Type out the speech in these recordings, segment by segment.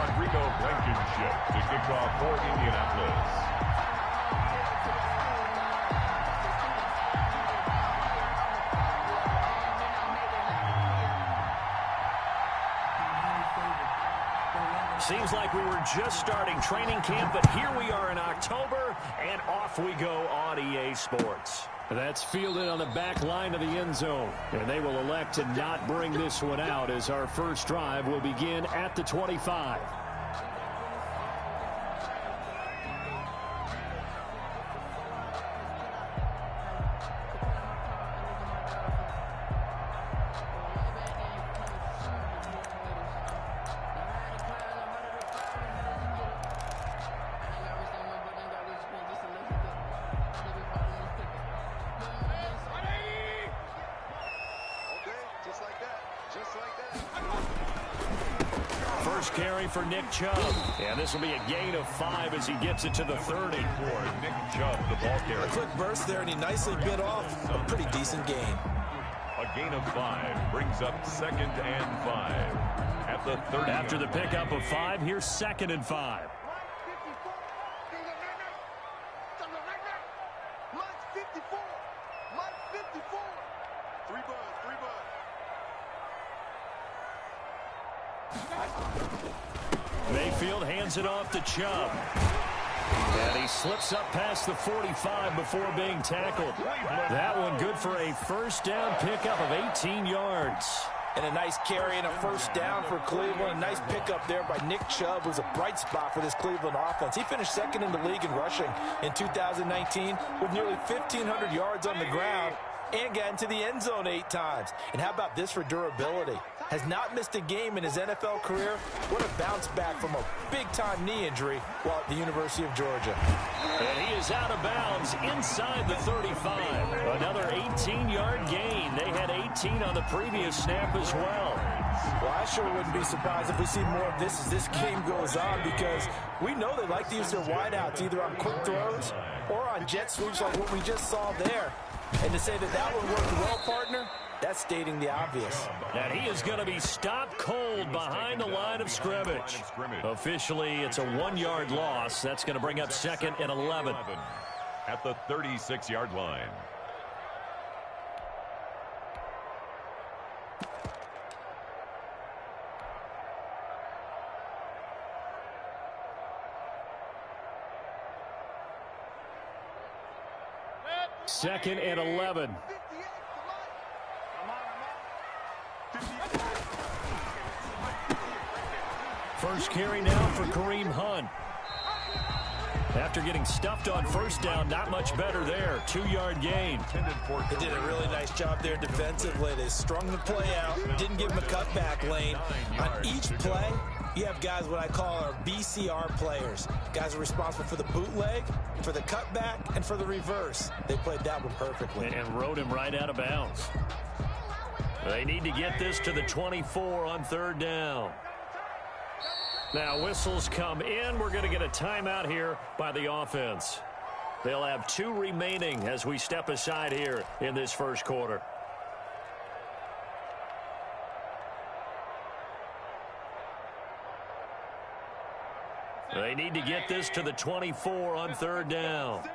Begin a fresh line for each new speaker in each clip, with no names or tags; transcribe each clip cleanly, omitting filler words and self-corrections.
to kick off for Indianapolis.
Seems like we were just starting training camp, but here we are in October, and off we go on EA Sports. That's fielded on the back line of the end zone, and they will elect to not bring this one out as our first drive will begin at the 25. First carry for Nick Chubb. And this will be a gain of 5 as he gets it to the 30.
For Nick Chubb, the ball carrier.
A quick burst there, and he nicely bit off a pretty decent gain.
A gain of 5 brings up 2nd and 5 at the 30.
After the pickup of 5, here's 2nd and 5. Mayfield hands it off to Chubb. And he slips up past the 45 before being tackled. That one good for a first down pickup of 18 yards.
And a nice carry and a first down for Cleveland. A nice pickup there by Nick Chubb, who's a bright spot for this Cleveland offense. He finished 2nd in the league in rushing in 2019 with nearly 1,500 yards on the ground and got into the end zone 8 times. And how about this for durability? Has not missed a game in his NFL career. What a bounce back from a big-time knee injury while at the University of Georgia.
And he is out of bounds inside the 35. Another 18-yard gain. They had 18 on the previous snap as well.
Well, I sure wouldn't be surprised if we see more of this as this game goes on, because we know they like to use their wideouts either on quick throws or on jet sweeps like what we just saw there. And to say that that one worked well, partner, that's stating the obvious.
And he is going to be stopped cold behind the line of scrimmage. Officially, it's a 1-yard loss. That's going to bring up 2nd and 11.
At the 36-yard line.
Second and 11. First carry now for Kareem Hunt. After getting stuffed on first down, not much better there. 2-yard gain.
They did a really nice job there defensively. They strung the play out, didn't give him a cutback lane. On each play, you have guys what I call our BCR players. Guys are responsible for the bootleg, for the cutback, and for the reverse. They played that one perfectly.
And rode him right out of bounds. They need to get this to the 24 on 3rd down. Now whistles come in. We're going to get a timeout here by the offense. They'll have 2 remaining as we step aside here in this first quarter. They need to get this to the 24 on 3rd down.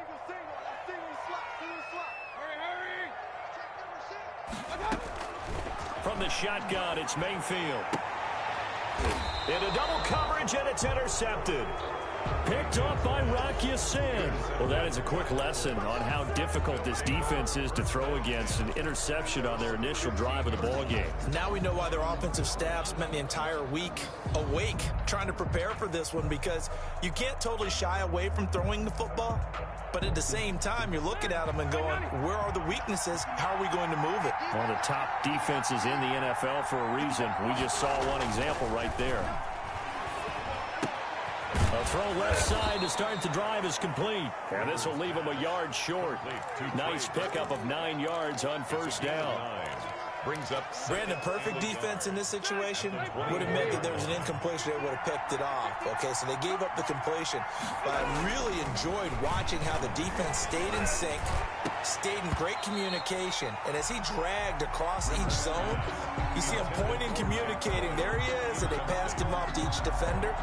From the shotgun, it's Mayfield. Into double coverage, and it's intercepted. Picked off by Rock Ya-Sin. Well, that is a quick lesson on how difficult this defense is to throw against. An interception on their initial drive of the ball game.
Now we know why their offensive staff spent the entire week awake trying to prepare for this one, because you can't totally shy away from throwing the football, but at the same time, you're looking at them and going, where are the weaknesses? How are we going to move it?
One of the top defenses in the NFL for a reason. We just saw one example right there. A throw left side to start the drive is complete. And this will leave him a yard short. Nice pickup of 9 yards on first down.
brings up
Brandon, perfect defense in this situation would have meant that there was an incompletion. They would have picked it off. Okay, so they gave up the completion. But I really enjoyed watching how the defense stayed in sync, stayed in great communication. And as he dragged across each zone, you see him pointing, communicating. There he is, and they passed him off to each defender.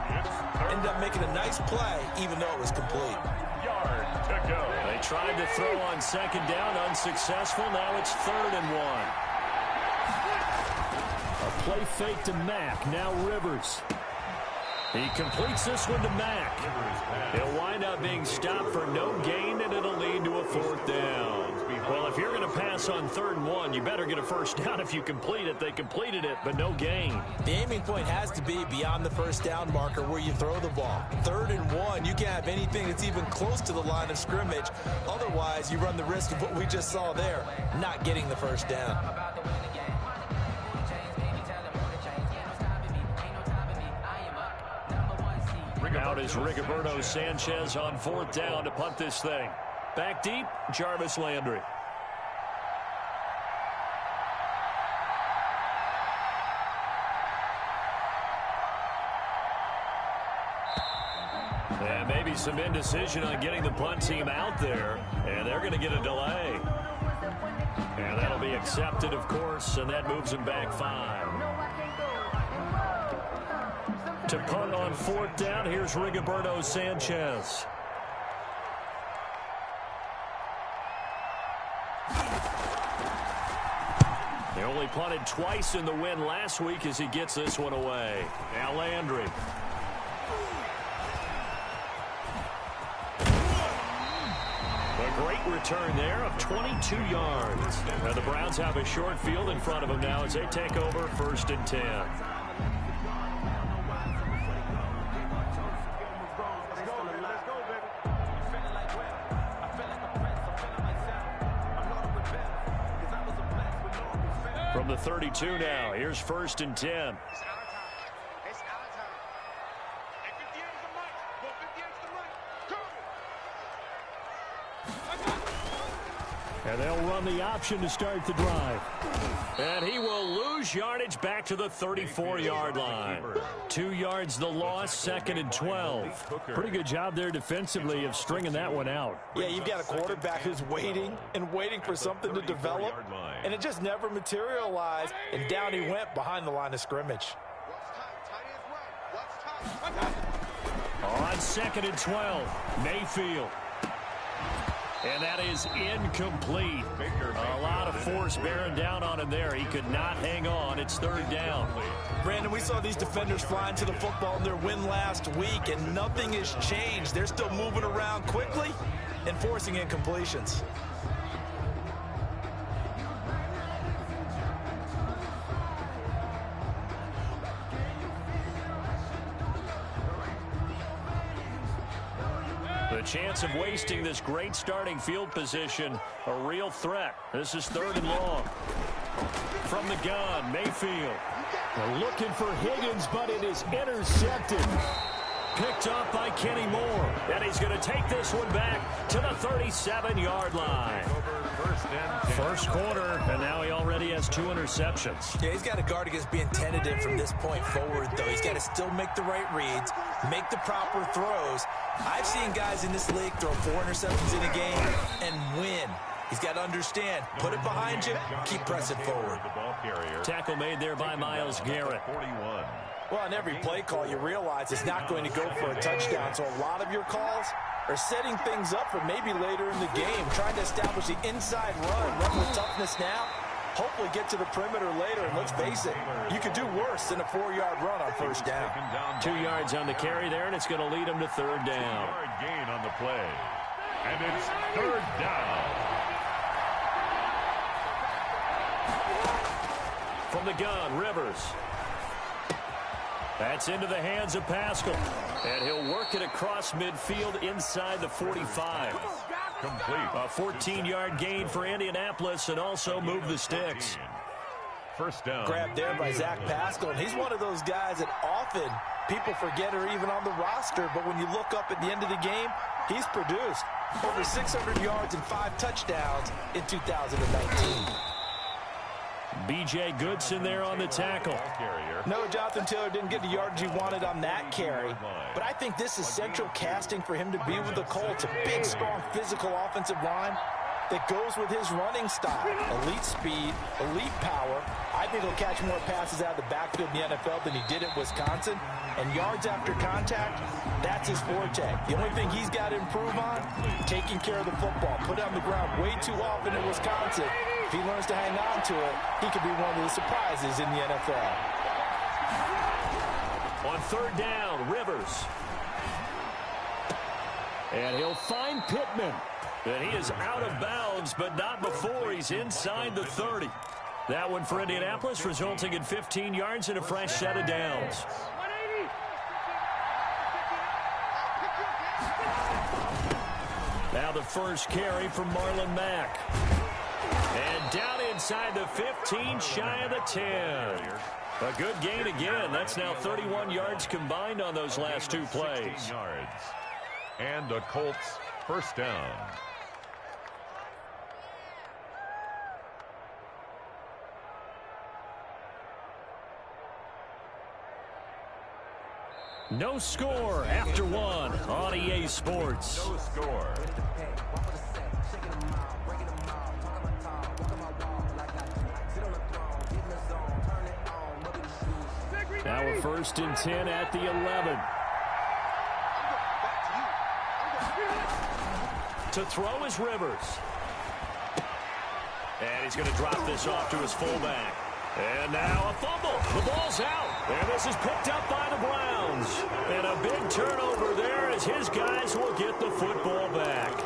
Ended up making a nice play, even though it was complete.
Yard to go.
They tried to throw on second down, unsuccessful. Now it's 3rd and 1. A play fake to Mack. Now Rivers. He completes this one to Mack. He'll wind up being stopped for no gain, and it'll lead to a 4th down. Well, if you're going to pass on 3rd and 1, you better get a 1st down if you complete it. They completed it, but no gain.
The aiming point has to be beyond the 1st down marker where you throw the ball. 3rd and 1, you can't have anything that's even close to the line of scrimmage. Otherwise, you run the risk of what we just saw there, not getting the 1st down.
Out is Rigoberto Sanchez on 4th down to punt this thing. Back deep, Jarvis Landry. And maybe some indecision on getting the punt team out there, and they're going to get a delay. And that'll be accepted, of course, and that moves them back 5. To punt on 4th down, here's Rigoberto Sanchez. They only punted twice in the win last week as he gets this one away. Now Landry. A great return there of 22 yards. Now the Browns have a short field in front of them now as they take over 1st and 10. From the 32 now, here's 1st and 10. And they'll run the option to start the drive. And he will lose yardage back to the 34-yard line. 2 yards the loss, 2nd and 12. Pretty good job there defensively of stringing that one out.
Yeah, you've got a quarterback who's waiting and waiting for something to develop, and it just never materialized, and down he went behind the line of scrimmage.
On 2nd and 12, Mayfield. And that is incomplete. A lot of force bearing down on him there. He could not hang on. It's 3rd down.
Brandon, we saw these defenders flying to the football in their win last week, and nothing has changed. They're still moving around quickly and forcing incompletions.
The chance of wasting this great starting field position, a real threat. This is 3rd and long. From the gun, Mayfield. They're looking for Higgins, but it is intercepted. Picked up by Kenny Moore. And he's going to take this one back to the 37-yard line. First quarter, and now he already has 2 interceptions.
Yeah, he's got to guard against being tentative from this point forward, though. He's got to still make the right reads, make the proper throws. I've seen guys in this league throw 4 interceptions in a game and win. He's got to understand, put it behind you, keep pressing forward.
Tackle made there by Myles Garrett.
Well, on every play call, you realize it's not going to go for a touchdown, so a lot of your calls are setting things up for maybe later in the game, trying to establish the inside run with toughness now, hopefully get to the perimeter later, and let's face it, you could do worse than a 4-yard run on 1st down.
2 yards on the carry there, and it's going to lead him to 3rd down.
Gain on the play. And it's 3rd down.
From the gun, Rivers. That's into the hands of Pascal. And he'll work it across midfield inside the 45.
Complete.
A 14-yard gain for Indianapolis and also move the sticks.
1st down.
Grabbed there by Zach Pascal, and he's one of those guys that often people forget are even on the roster, but when you look up at the end of the game, he's produced over 600 yards and 5 touchdowns in 2019.
B.J. Goodson there on the tackle.
No, Jonathan Taylor didn't get the yardage he wanted on that carry. But I think this is central casting for him to be with the Colts. A big, strong, physical offensive line that goes with his running style. Elite speed, elite power. I think he'll catch more passes out of the backfield in the NFL than he did at Wisconsin. And yards after contact, that's his forte. The only thing he's got to improve on, taking care of the football. Put it on the ground way too often in Wisconsin. If he learns to hang on to it, he could be one of the surprises in the NFL.
On third down, Rivers. And he'll find Pittman. And he is out of bounds, but not before he's inside the 30. That one for Indianapolis, resulting in 15 yards and a fresh set of downs. Now the first carry from Marlon Mack. And down inside the 15, shy of the 10. A good gain again. That's now 31 yards combined on those last two plays.
Yards. And the Colts first down.
No score after one on EA Sports.
No score.
Now we're first and 10 at the 11. To throw is Rivers. And he's going to drop this off to his fullback. And now a fumble. The ball's out. And this is picked up by the Browns. And a big turnover there as his guys will get the football back.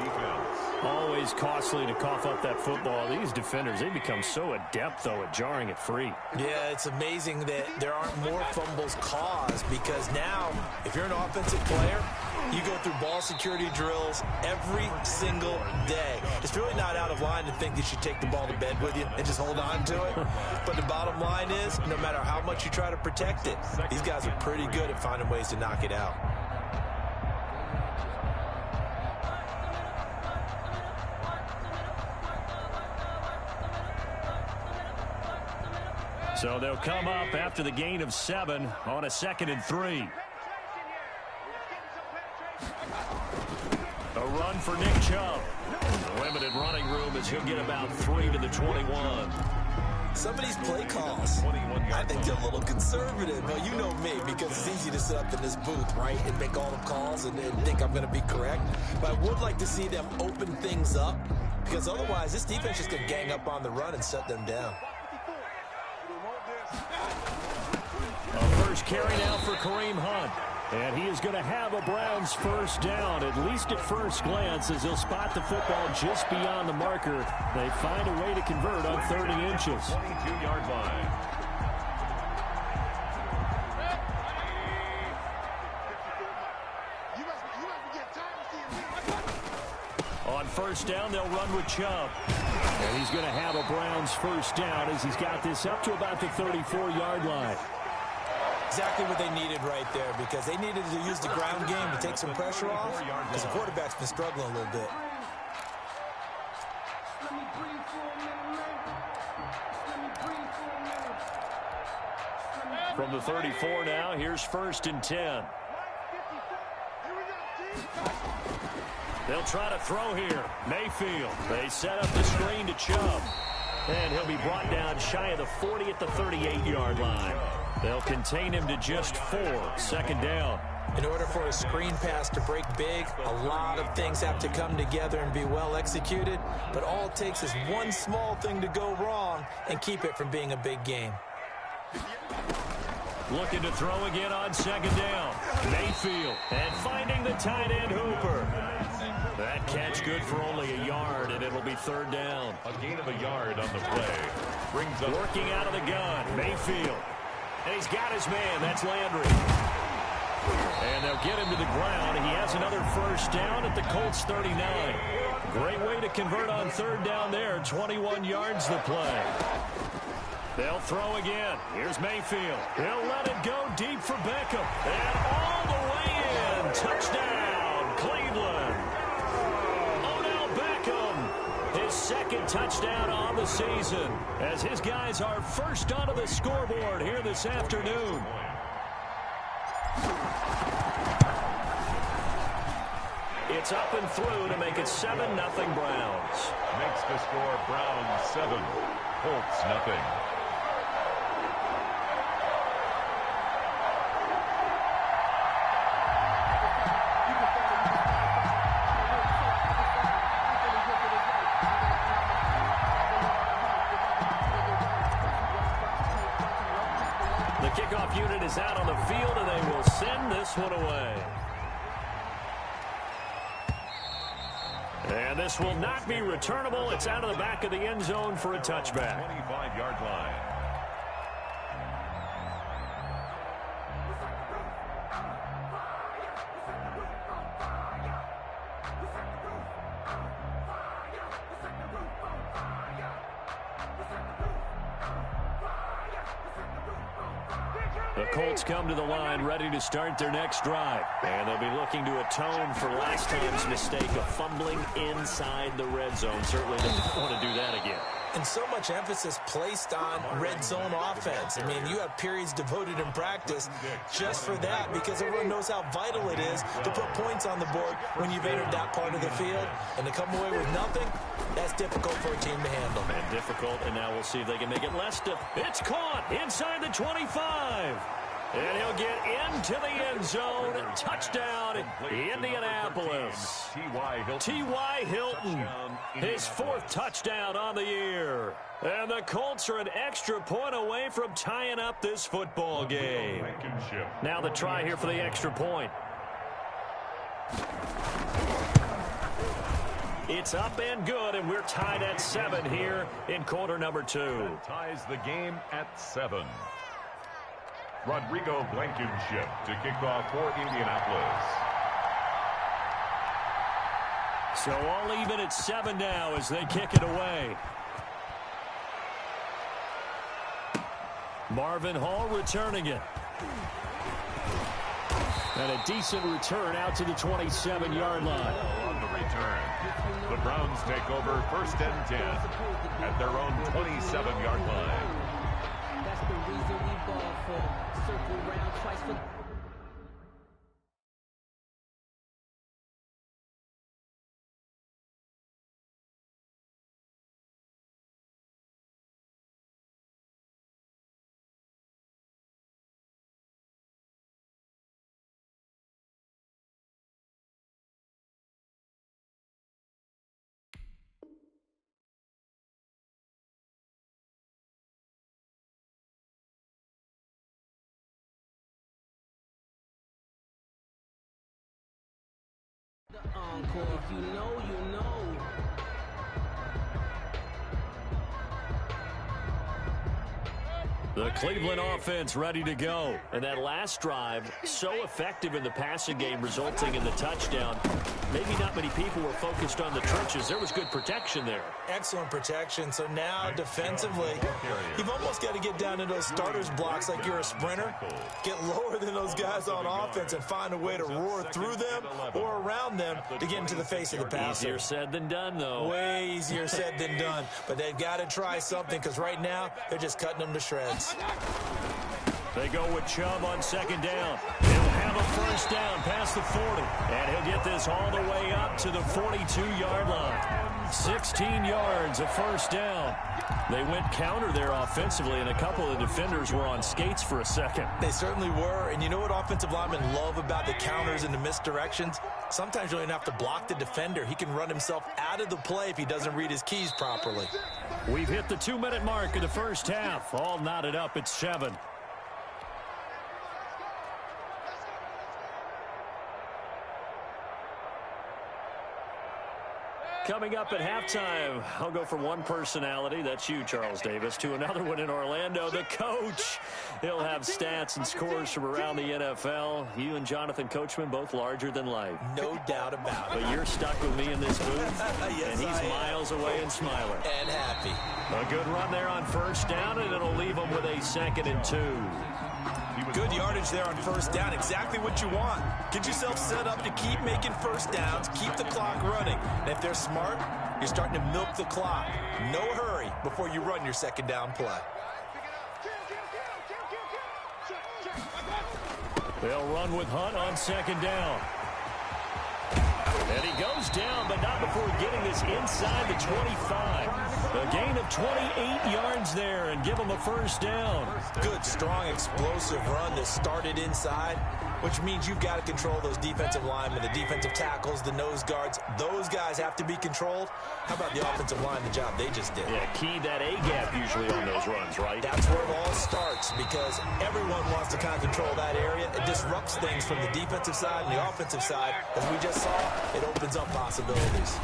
Always costly to cough up that football. These defenders, they become so adept, though, at jarring it free.
Yeah, it's amazing that there aren't more fumbles caused because now, if you're an offensive player, you go through ball security drills every single day. It's really not out of line to think that you take the ball to bed with you and just hold on to it. But the bottom line is, no matter how much you try to protect it, these guys are pretty good at finding ways to knock it out.
So they'll come up after the gain of 7 on a 2nd and 3. A run for Nick Chubb. Limited running room as he'll get about 3 to the 21.
Some of these play calls, I think they're a little conservative. But you know me, because it's easy to sit up in this booth, right, and make all the calls and think I'm going to be correct. But I would like to see them open things up, because otherwise this defense is going to gang up on the run and shut them down.
A first carry now for Kareem Hunt. And he is going to have a Browns first down, at least at first glance, as he'll spot the football just beyond the marker. They find a way to convert on 30 inches.
22-yard line.
On first down, they'll run with Chubb. And he's going to have a Browns first down as he's got this up to about the 34-yard line.
Exactly what they needed right there, because they needed to use the ground game to take some pressure off, because the quarterback's been struggling a little bit.
From the 34 now, here's first and 10. They'll try to throw here. Mayfield. They set up the screen to Chubb. And he'll be brought down shy of the 40 at the 38-yard line. They'll contain him to just 4. Second down.
In order for a screen pass to break big, a lot of things have to come together and be well executed. But all it takes is one small thing to go wrong and keep it from being a big game.
Looking to throw again on second down. Mayfield. And finding the tight end Hooper. That catch good for only a yard, and it'll be third down.
A gain of a yard on the play. Brings up
working out of the gun. Mayfield. And he's got his man. That's Landry. And they'll get him to the ground. He has another first down at the Colts 39. Great way to convert on third down there. 21 yards the play. They'll throw again. Here's Mayfield. He'll let it go deep for Beckham. And all the way in. Touchdown, Cleveland. Odell Beckham. His second touchdown on the the season as his guys are first onto the scoreboard here this afternoon. It's up and through to make it 7-0 Browns.
Makes the score Browns 7, Colts nothing.
The kickoff unit is out on the field, and they will send this one away. And this will not be returnable. It's out of the back of the end zone for a touchback.
25-yard line.
The Colts come to the line ready to start their next drive. And they'll be looking to atone for last time's mistake of fumbling inside the red zone. Certainly don't want to do that again.
And so much emphasis placed on red zone offense. I mean, you have periods devoted in practice just for that because everyone knows how vital it is to put points on the board when you've entered that part of the field. And to come away with nothing, that's difficult for a team to handle.
And difficult, and now we'll see if they can make it less difficult. It's caught inside the 25. And he'll get into the end zone. Touchdown, Indianapolis. T.Y. Hilton, his 4th touchdown on the year. And the Colts are an extra point away from tying up this football game. Now the try here for the extra point. It's up and good, and we're tied at 7 here in quarter number 2.
Ties the game at 7. Rodrigo Blankenship to kick off for Indianapolis.
So all even at 7 now as they kick it away. Marvin Hall returning it. And a decent return out to the 27-yard line.
On the return, the Browns take over 1st and 10 at their own 27-yard line.
That's the reason we ball for. Circle round twice for... Encore, if you know, you know.
The Cleveland offense ready to go. And that last drive, so effective in the passing game, resulting in the touchdown. Maybe not many people were focused on the trenches. There was good protection there.
Excellent protection. So now defensively, you've almost got to get down into those starters blocks like you're a sprinter. Get lower than those guys on offense and find a way to roar through them or around them to get into the face of the passer.
Easier said than done, though.
Way easier said than done. But they've got to try something because right now they're just cutting them to shreds.
They go with Chubb on 2nd down. He'll have a 1st down past the 40. And he'll get this all the way up to the 42-yard line. 16 yards, a 1st down. They went counter there offensively, and a couple of defenders were on skates for a second.
They certainly were. And you know what offensive linemen love about the counters and the misdirections? Sometimes you don't even have to block the defender. He can run himself out of the play if he doesn't read his keys properly.
We've hit the 2-minute mark of the first half. All knotted up at 7. Coming up at halftime, I'll go from one personality, that's you, Charles Davis, to another one in Orlando, the coach. He'll have stats and scores from around the NFL. You and Jonathan Coachman, both larger than life.
No doubt about it.
But you're stuck with me in this booth,
Yes,
and he's miles away and smiling.
And happy.
A good run there on 1st down, and it'll leave him with a 2nd and 2.
Good yardage there on 1st down. Exactly what you want. Get yourself set up to keep making 1st downs, keep the clock running. And if they're smart, You're starting to milk the clock. No hurry before you run your second down play.
They'll run with Hunt on second down. And he goes down, but not before getting this inside the 25. A gain of 28 yards there and give him a first down.
Good, strong, explosive run that started inside, which means you've got to control those defensive linemen, the defensive tackles, the nose guards. Those guys have to be controlled. How about the offensive line, the job they just did?
Yeah, key that A-gap usually on those runs, right?
That's where it all starts because everyone wants to kind of control that area. It disrupts things from the defensive side and the offensive side. As we just saw, it opens up possibilities.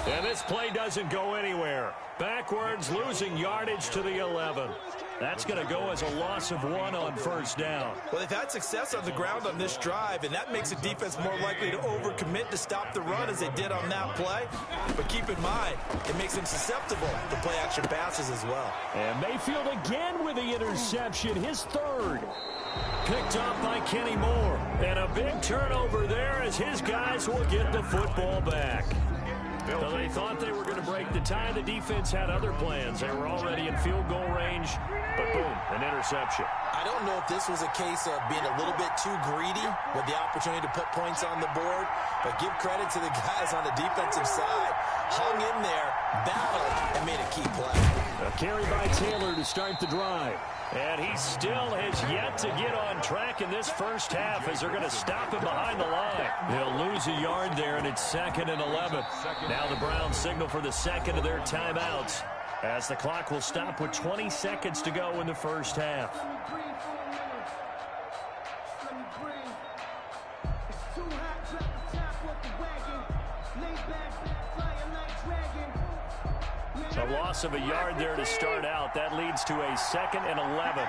And this play doesn't go anywhere. Backwards, losing yardage to the 11. That's going to go as a loss of 1 on first down.
Well, they've had success on the ground on this drive, and that makes the defense more likely to overcommit to stop the run as they did on that play. But keep in mind, it makes them susceptible to play-action passes as well.
And Mayfield again with the interception, his third. Picked up by Kenny Moore. And a big turnover there as his guys will get the football back. So they thought they were going to break the tie. The defense had other plans. They were already in field goal range, but boom, an interception.
I don't know if this was a case of being a little bit too greedy with the opportunity to put points on the board, but give credit to the guys on the defensive side. Hung in there, battled, and made a key play.
A carry by Taylor to start the drive. And he still has yet to get on track in this first half as they're going to stop him behind the line. They'll lose a yard there, and it's 2nd and 11. Now the Browns signal for the second of their timeouts as the clock will stop with 20 seconds to go in the first half. A loss of a yard there to start out. That leads to a 2nd and 11.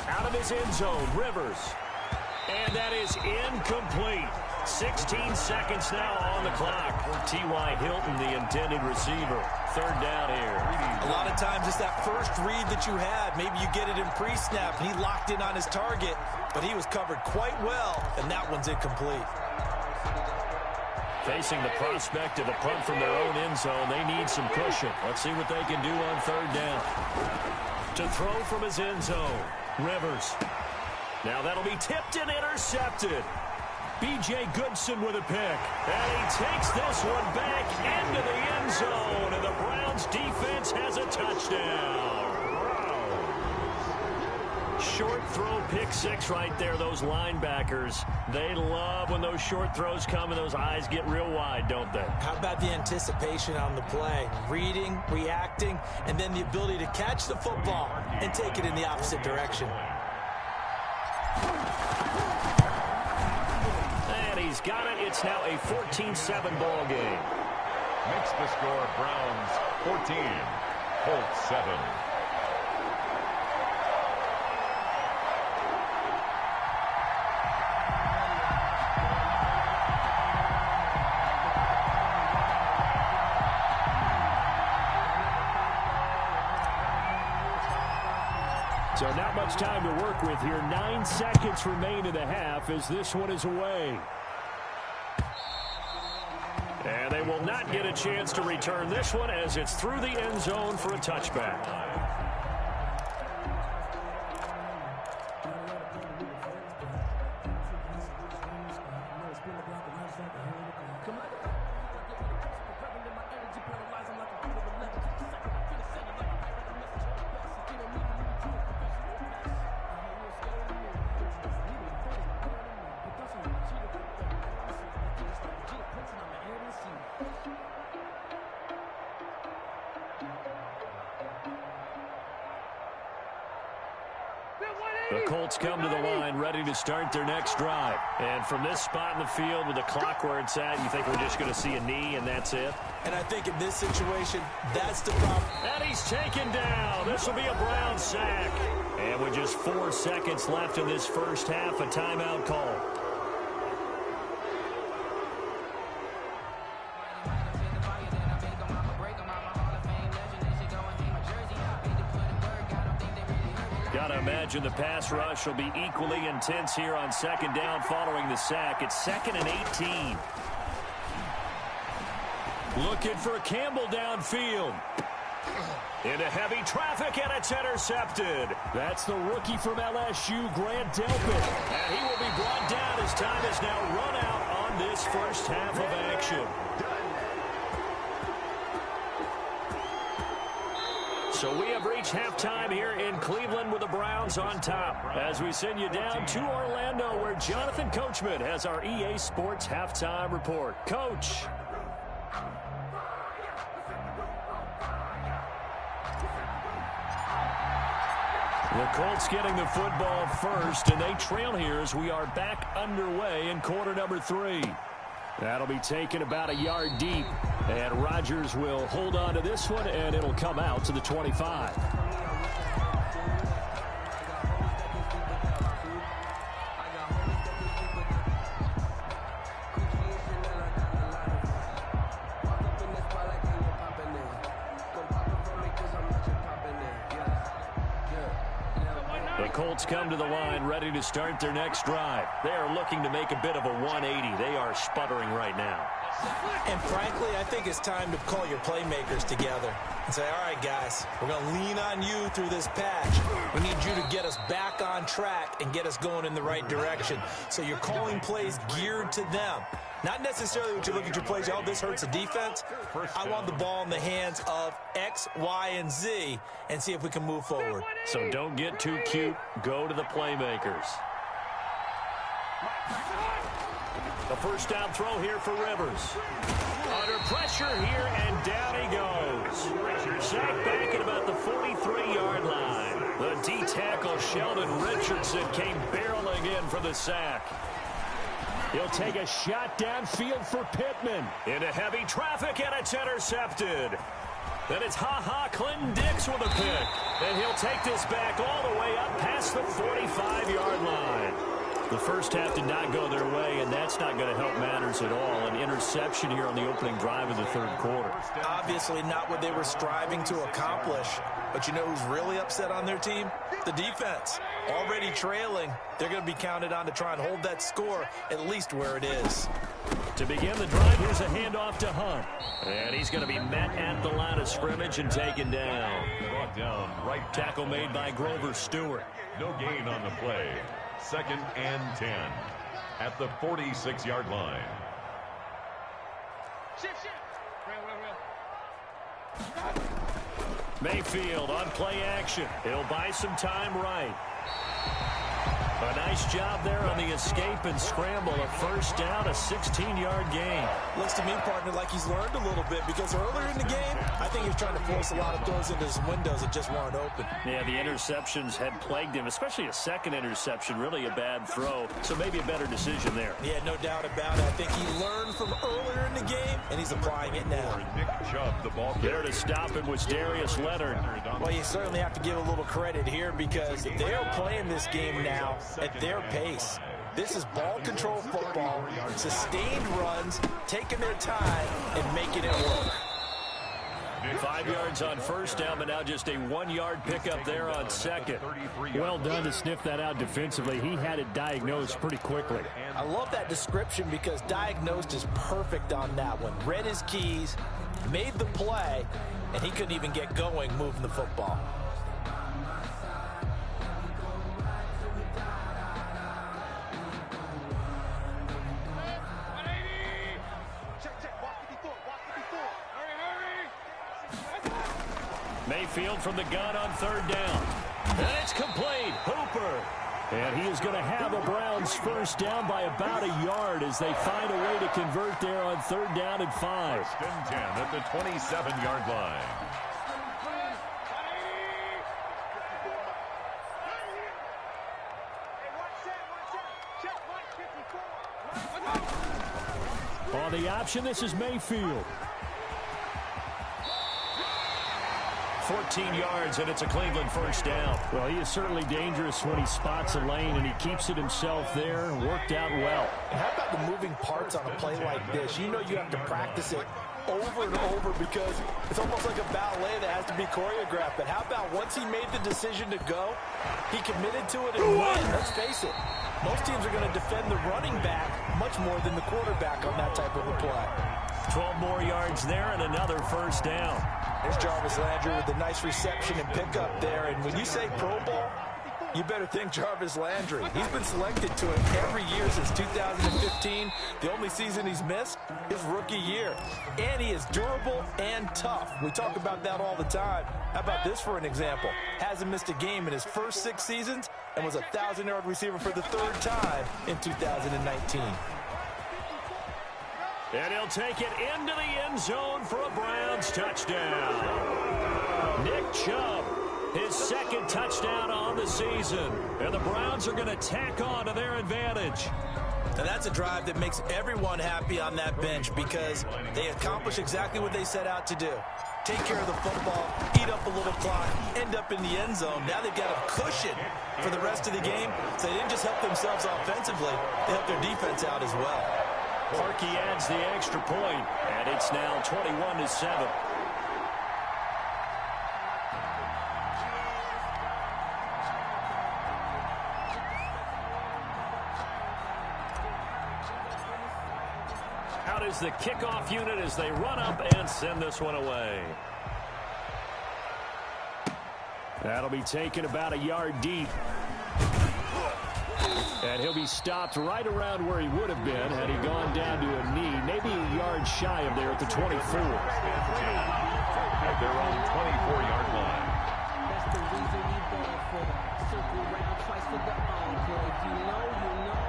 Out of his end zone, Rivers. And that is incomplete. 16 seconds now on the clock. T.Y. Hilton, the intended receiver. Third down here.
A lot of times it's that first read that you had. Maybe you get it in pre-snap. He locked in on his target, but he was covered quite well, and that one's incomplete.
Facing the prospect of a punt from their own end zone, they need some cushion. Let's see what they can do on third down. To throw from his end zone, Rivers. Now that'll be tipped and intercepted. B.J. Goodson with a pick. And he takes this one back into the end zone, and the Browns defense has a touchdown. Short throw, pick six right there. Those linebackers, they love when those short throws come and those eyes get real wide, don't they?
How about the anticipation on the play? Reading, reacting, and then the ability to catch the football and take it in the opposite direction.
And he's got it. It's now a 14-7 ball game.
Makes the score Browns 14, Colts 7.
So not much time to work with here. 9 seconds remain in the half as this one is away. And they will not get a chance to return this one as it's through the end zone for a touchback. The Colts come to the line, ready to start their next drive. And from this spot in the field with the clock where it's at, you think we're just going to see a knee and that's it?
And I think in this situation, that's the problem.
And he's taken down. This will be a Brown sack. And with just 4 seconds left in this first half, a timeout call. Gotta imagine the pass rush will be equally intense here on second down following the sack. It's 2nd and 18. Looking for Campbell downfield. Into heavy traffic, and it's intercepted. That's the rookie from LSU, Grant Delpit. And he will be brought down as time is now run out on this first half of action. So we have reached halftime here in Cleveland with the Browns on top. As we send you down to Orlando, where Jonathan Coachman has our EA Sports halftime report. Coach. The Colts getting the football first, and they trail here as we are back underway in quarter number 3. That'll be taken about a yard deep, and Rodgers will hold on to this one, and it'll come out to the 25. The Colts come to the line ready to start their next drive. They are looking to make a bit of a 180. They are sputtering right now.
And frankly, I think it's time to call your playmakers together and say, all right, guys, we're going to lean on you through this patch. We need you to get us back on track and get us going in the right direction. So you're calling plays geared to them. Not necessarily when you look at your plays, oh, this hurts the defense. I want the ball in the hands of X, Y, and Z and see if we can move forward.
So don't get too cute. Go to the playmakers. The first down throw here for Rivers. Under pressure here, and down he goes. Sacked back at about the 43-yard line. The D-tackle Sheldon Richardson came barreling in for the sack. He'll take a shot downfield for Pittman. Into heavy traffic, and it's intercepted. Then it's Clinton Dix with a pick. And he'll take this back all the way up past the 45-yard line. The first half did not go their way, and that's not going to help matters at all. An interception here on the opening drive of the third quarter.
Obviously not what they were striving to accomplish. But you know who's really upset on their team? The defense. Already trailing. They're going to be counted on to try and hold that score at least where it is.
To begin the drive, here's a handoff to Hunt. And he's going to be met at the line of scrimmage and taken down.
Brought down right.
Tackle made by Grover Stewart.
No gain on the play. 2nd and 10 at the 46-yard line.
Mayfield on play action. He'll buy some time right. A nice job there on the escape and scramble. A first down, a 16-yard gain.
Looks to me, partner, like he's learned a little bit because earlier in the game, I think he was trying to force a lot of throws into his windows that just weren't open.
Yeah, the interceptions had plagued him, especially a second interception, really a bad throw. So maybe a better decision there.
Yeah, no doubt about it. I think he learned from earlier in the game, and he's applying it now.
Nick Chubb, the ball
there to stop him was Darius Leonard.
Well, you certainly have to give a little credit here because they're playing this game now at their pace. This is ball control football, sustained runs, taking their time and making it work.
5 yards on first down, but now just a 1-yard pickup there on second. Well done to sniff that out defensively. He had it diagnosed pretty quickly.
I love that description because diagnosed is perfect on that one. Read his keys, made the play, and he couldn't even get going moving the football.
Mayfield from the gun on third down. And it's complete. Hooper. And he is going to have the Browns first down by about a yard as they find a way to convert there on third down and 5.
First and 10 at the 27-yard line.
On the option, this is Mayfield. 14 yards, and it's a Cleveland first down. Well, he is certainly dangerous when he spots a lane, and he keeps it himself there. Worked out well.
And how about the moving parts on a play like this? You know you have to practice it over and over because it's almost like a ballet that has to be choreographed. But how about once he made the decision to go, he committed to it and won. Let's face it. Most teams are going to defend the running back much more than the quarterback on that type of a play.
12 more yards there and another first down.
There's Jarvis Landry with a nice reception and pickup there. And when you say Pro Bowl, you better think Jarvis Landry. He's been selected to it every year since 2015. The only season he's missed is rookie year. And he is durable and tough. We talk about that all the time. How about this for an example? Hasn't missed a game in his first 6 seasons and was a 1,000-yard receiver for the 3rd time in 2019.
And he'll take it into the end zone for a Browns touchdown. Nick Chubb, his 2nd touchdown on the season. And the Browns are going to tack on to their advantage.
And that's a drive that makes everyone happy on that bench because they accomplish exactly what they set out to do. Take care of the football, eat up a little clock, end up in the end zone. Now they've got a cushion for the rest of the game. So they didn't just help themselves offensively, they helped their defense out as well.
Parkey adds the extra point, and it's now 21-7. Out is the kickoff unit as they run up and send this one away. That'll be taken about a yard deep. And he'll be stopped right around where he would have been had he gone down to a knee, maybe a yard shy of there at the 24.
At their own 24-yard line.
That's the reason we ball for. Circle round twice for the encore. If you know, you know.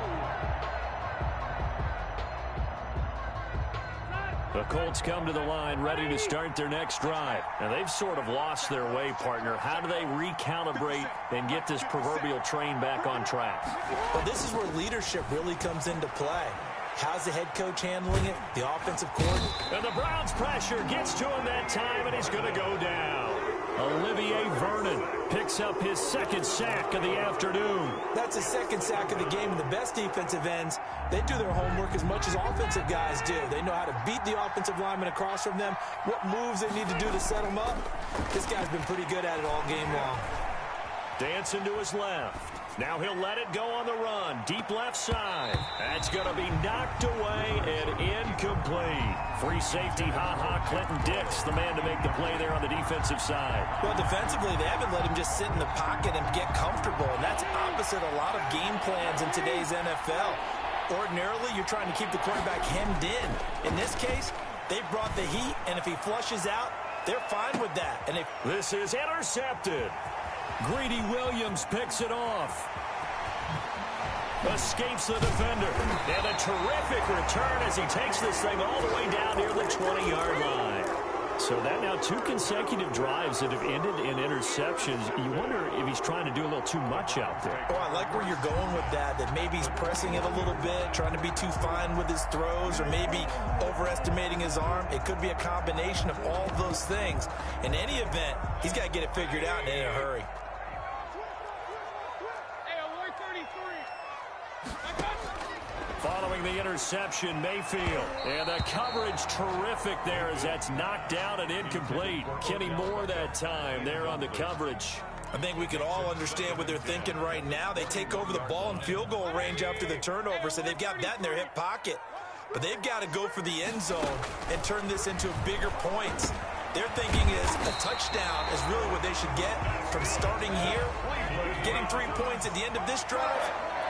The Colts come to the line ready to start their next drive. And they've sort of lost their way, partner. How do they recalibrate and get this proverbial train back on track?
Well, this is where leadership really comes into play. How's the head coach handling it? The offensive coordinator?
And the Browns pressure gets to him that time, and he's going to go down. Olivier Vernon picks up his 2nd sack of the afternoon.
That's his 2nd sack of the game, and the best defensive ends, they do their homework as much as offensive guys do. They know how to beat the offensive lineman across from them, what moves they need to do to set them up. This guy's been pretty good at it all game long.
Dancing to his left. Now he'll let it go on the run. Deep left side. That's going to be knocked away and incomplete. Free safety, Clinton Dix, the man to make the play there on the defensive side.
Well, defensively, they haven't let him just sit in the pocket and get comfortable, and that's opposite a lot of game plans in today's NFL. Ordinarily, you're trying to keep the quarterback hemmed in. In this case, they brought the heat, and if he flushes out, they're fine with that. And
this is intercepted. Greedy Williams picks it off. Escapes the defender. And a terrific return as he takes this thing all the way down near the 20-yard line. So that now 2 consecutive drives that have ended in interceptions. You wonder if he's trying to do a little too much out there.
Oh, I like where you're going with that maybe he's pressing it a little bit, trying to be too fine with his throws, or maybe overestimating his arm. It could be a combination of all those things. In any event, he's got to get it figured out and in a hurry.
Following the interception, Mayfield. And the coverage terrific there as that's knocked down and incomplete. Kenny Moore that time there on the coverage.
I think we can all understand what they're thinking right now. They take over the ball in field goal range after the turnover, so they've got that in their hip pocket. But they've got to go for the end zone and turn this into bigger points. Their thinking is a touchdown is really what they should get from starting here. Getting 3 points at the end of this drive,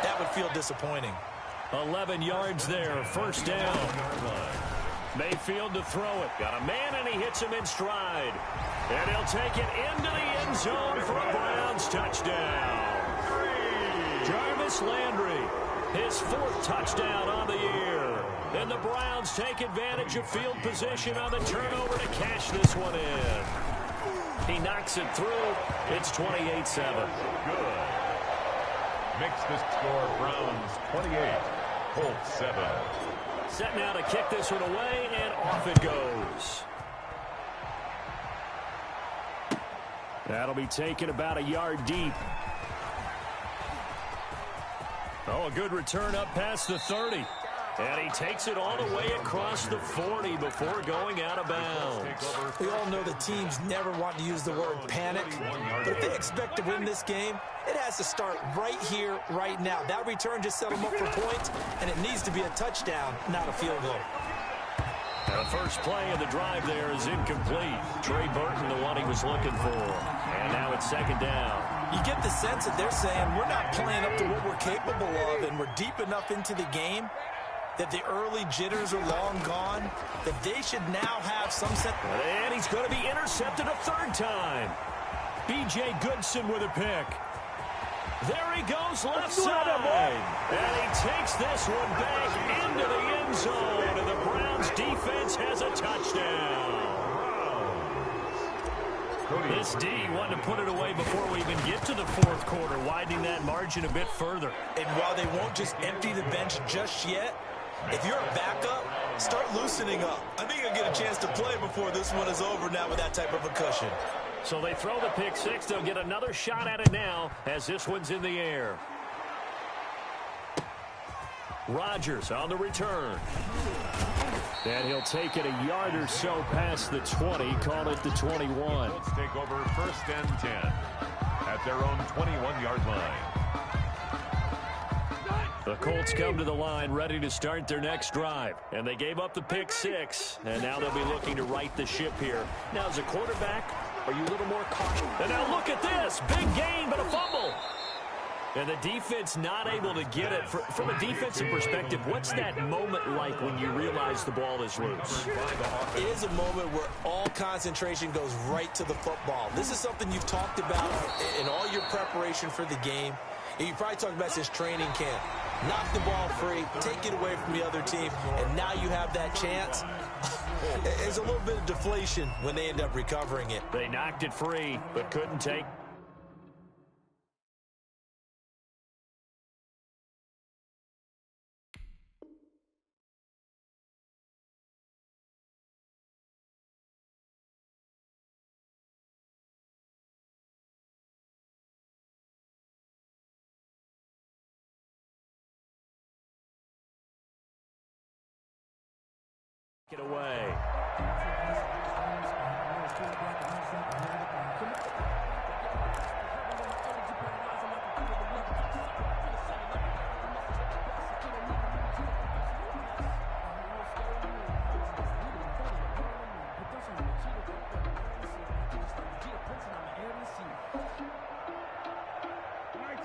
that would feel disappointing.
11 yards there, first down. Mayfield to throw it. Got a man, and he hits him in stride. And he'll take it into the end zone for a Browns touchdown. Jarvis Landry, his 4th touchdown on the year. And the Browns take advantage of field position on the turnover to cash this one in. He knocks it through. It's 28-7.
Good. Makes the score Browns 28, Colts 7.
Set now to kick this one away, and off it goes. That'll be taken about a yard deep. Oh, a good return up past the 30. And he takes it all the way across the 40 before going out of bounds.
We all know the teams never want to use the word panic, but if they expect to win this game, it has to start right here, right now. That return just set them up for points, and it needs to be a touchdown, not a field goal.
The first play of the drive there is incomplete. Trey Burton, the one he was looking for. And now it's second down.
You get the sense that they're saying we're not playing up to what we're capable of, and we're deep enough into the game that the early jitters are long gone, that they should now have some sense.
And he's going to be intercepted a third time. B.J. Goodson with a pick. There he goes left side. And he takes this one back into the end zone. And the Browns defense has a touchdown. This D wanted to put it away before we even get to the fourth quarter, widening that margin a bit further.
And while they won't just empty the bench just yet, if you're a backup, start loosening up. I think you'll get a chance to play before this one is over now with that type of a cushion.
So they throw the pick six. They'll get another shot at it now as this one's in the air. Rodgers on the return. And he'll take it a yard or so past the 20, call it the 21.
Let's take over first and 10 at their own 21-yard line.
The Colts come to the line ready to start their next drive. And they gave up the pick six. And now they'll be looking to right the ship here. Now, as a quarterback, are you a little more cautious? And now look at this. Big gain, but a fumble. And the defense not able to get it. From a defensive perspective, what's that moment like when you realize the ball is loose?
It is a moment where all concentration goes right to the football. This is something you've talked about in all your preparation for the game. And you probably talked about since training camp. Knock the ball free, take it away from the other team, and now you have that chance. There's a little bit of deflation when they end up recovering it.
They knocked it free, but couldn't take. It away.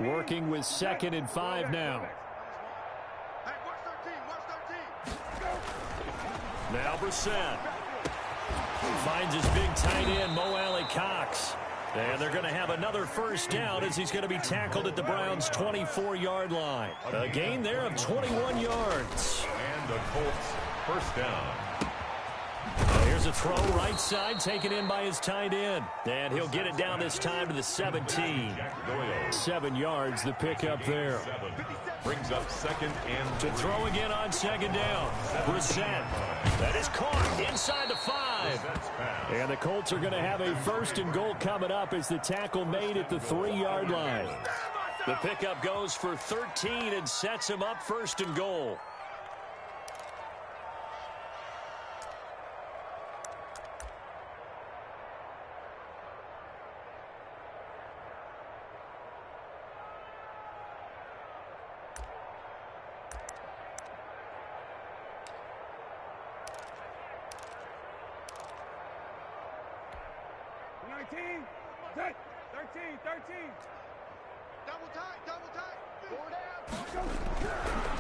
Working with 2nd and 5 now. Now Brissett finds his big tight end, Mo Alley-Cox. And they're going to have another first down as he's going to be tackled at the Browns' 24-yard line. A gain there of 21 yards.
And the Colts first down.
Here's a throw right side taken in by his tight end. And he'll get it down this time to the 17. 7 yards, the pickup there.
Brings up 2nd and 3.
To throw again on 2nd down. Brissett. That is caught inside the 5. And the Colts are going to have a 1st and goal coming up as the tackle made at the 3-yard line. The pickup goes for 13 and sets him up 1st and goal.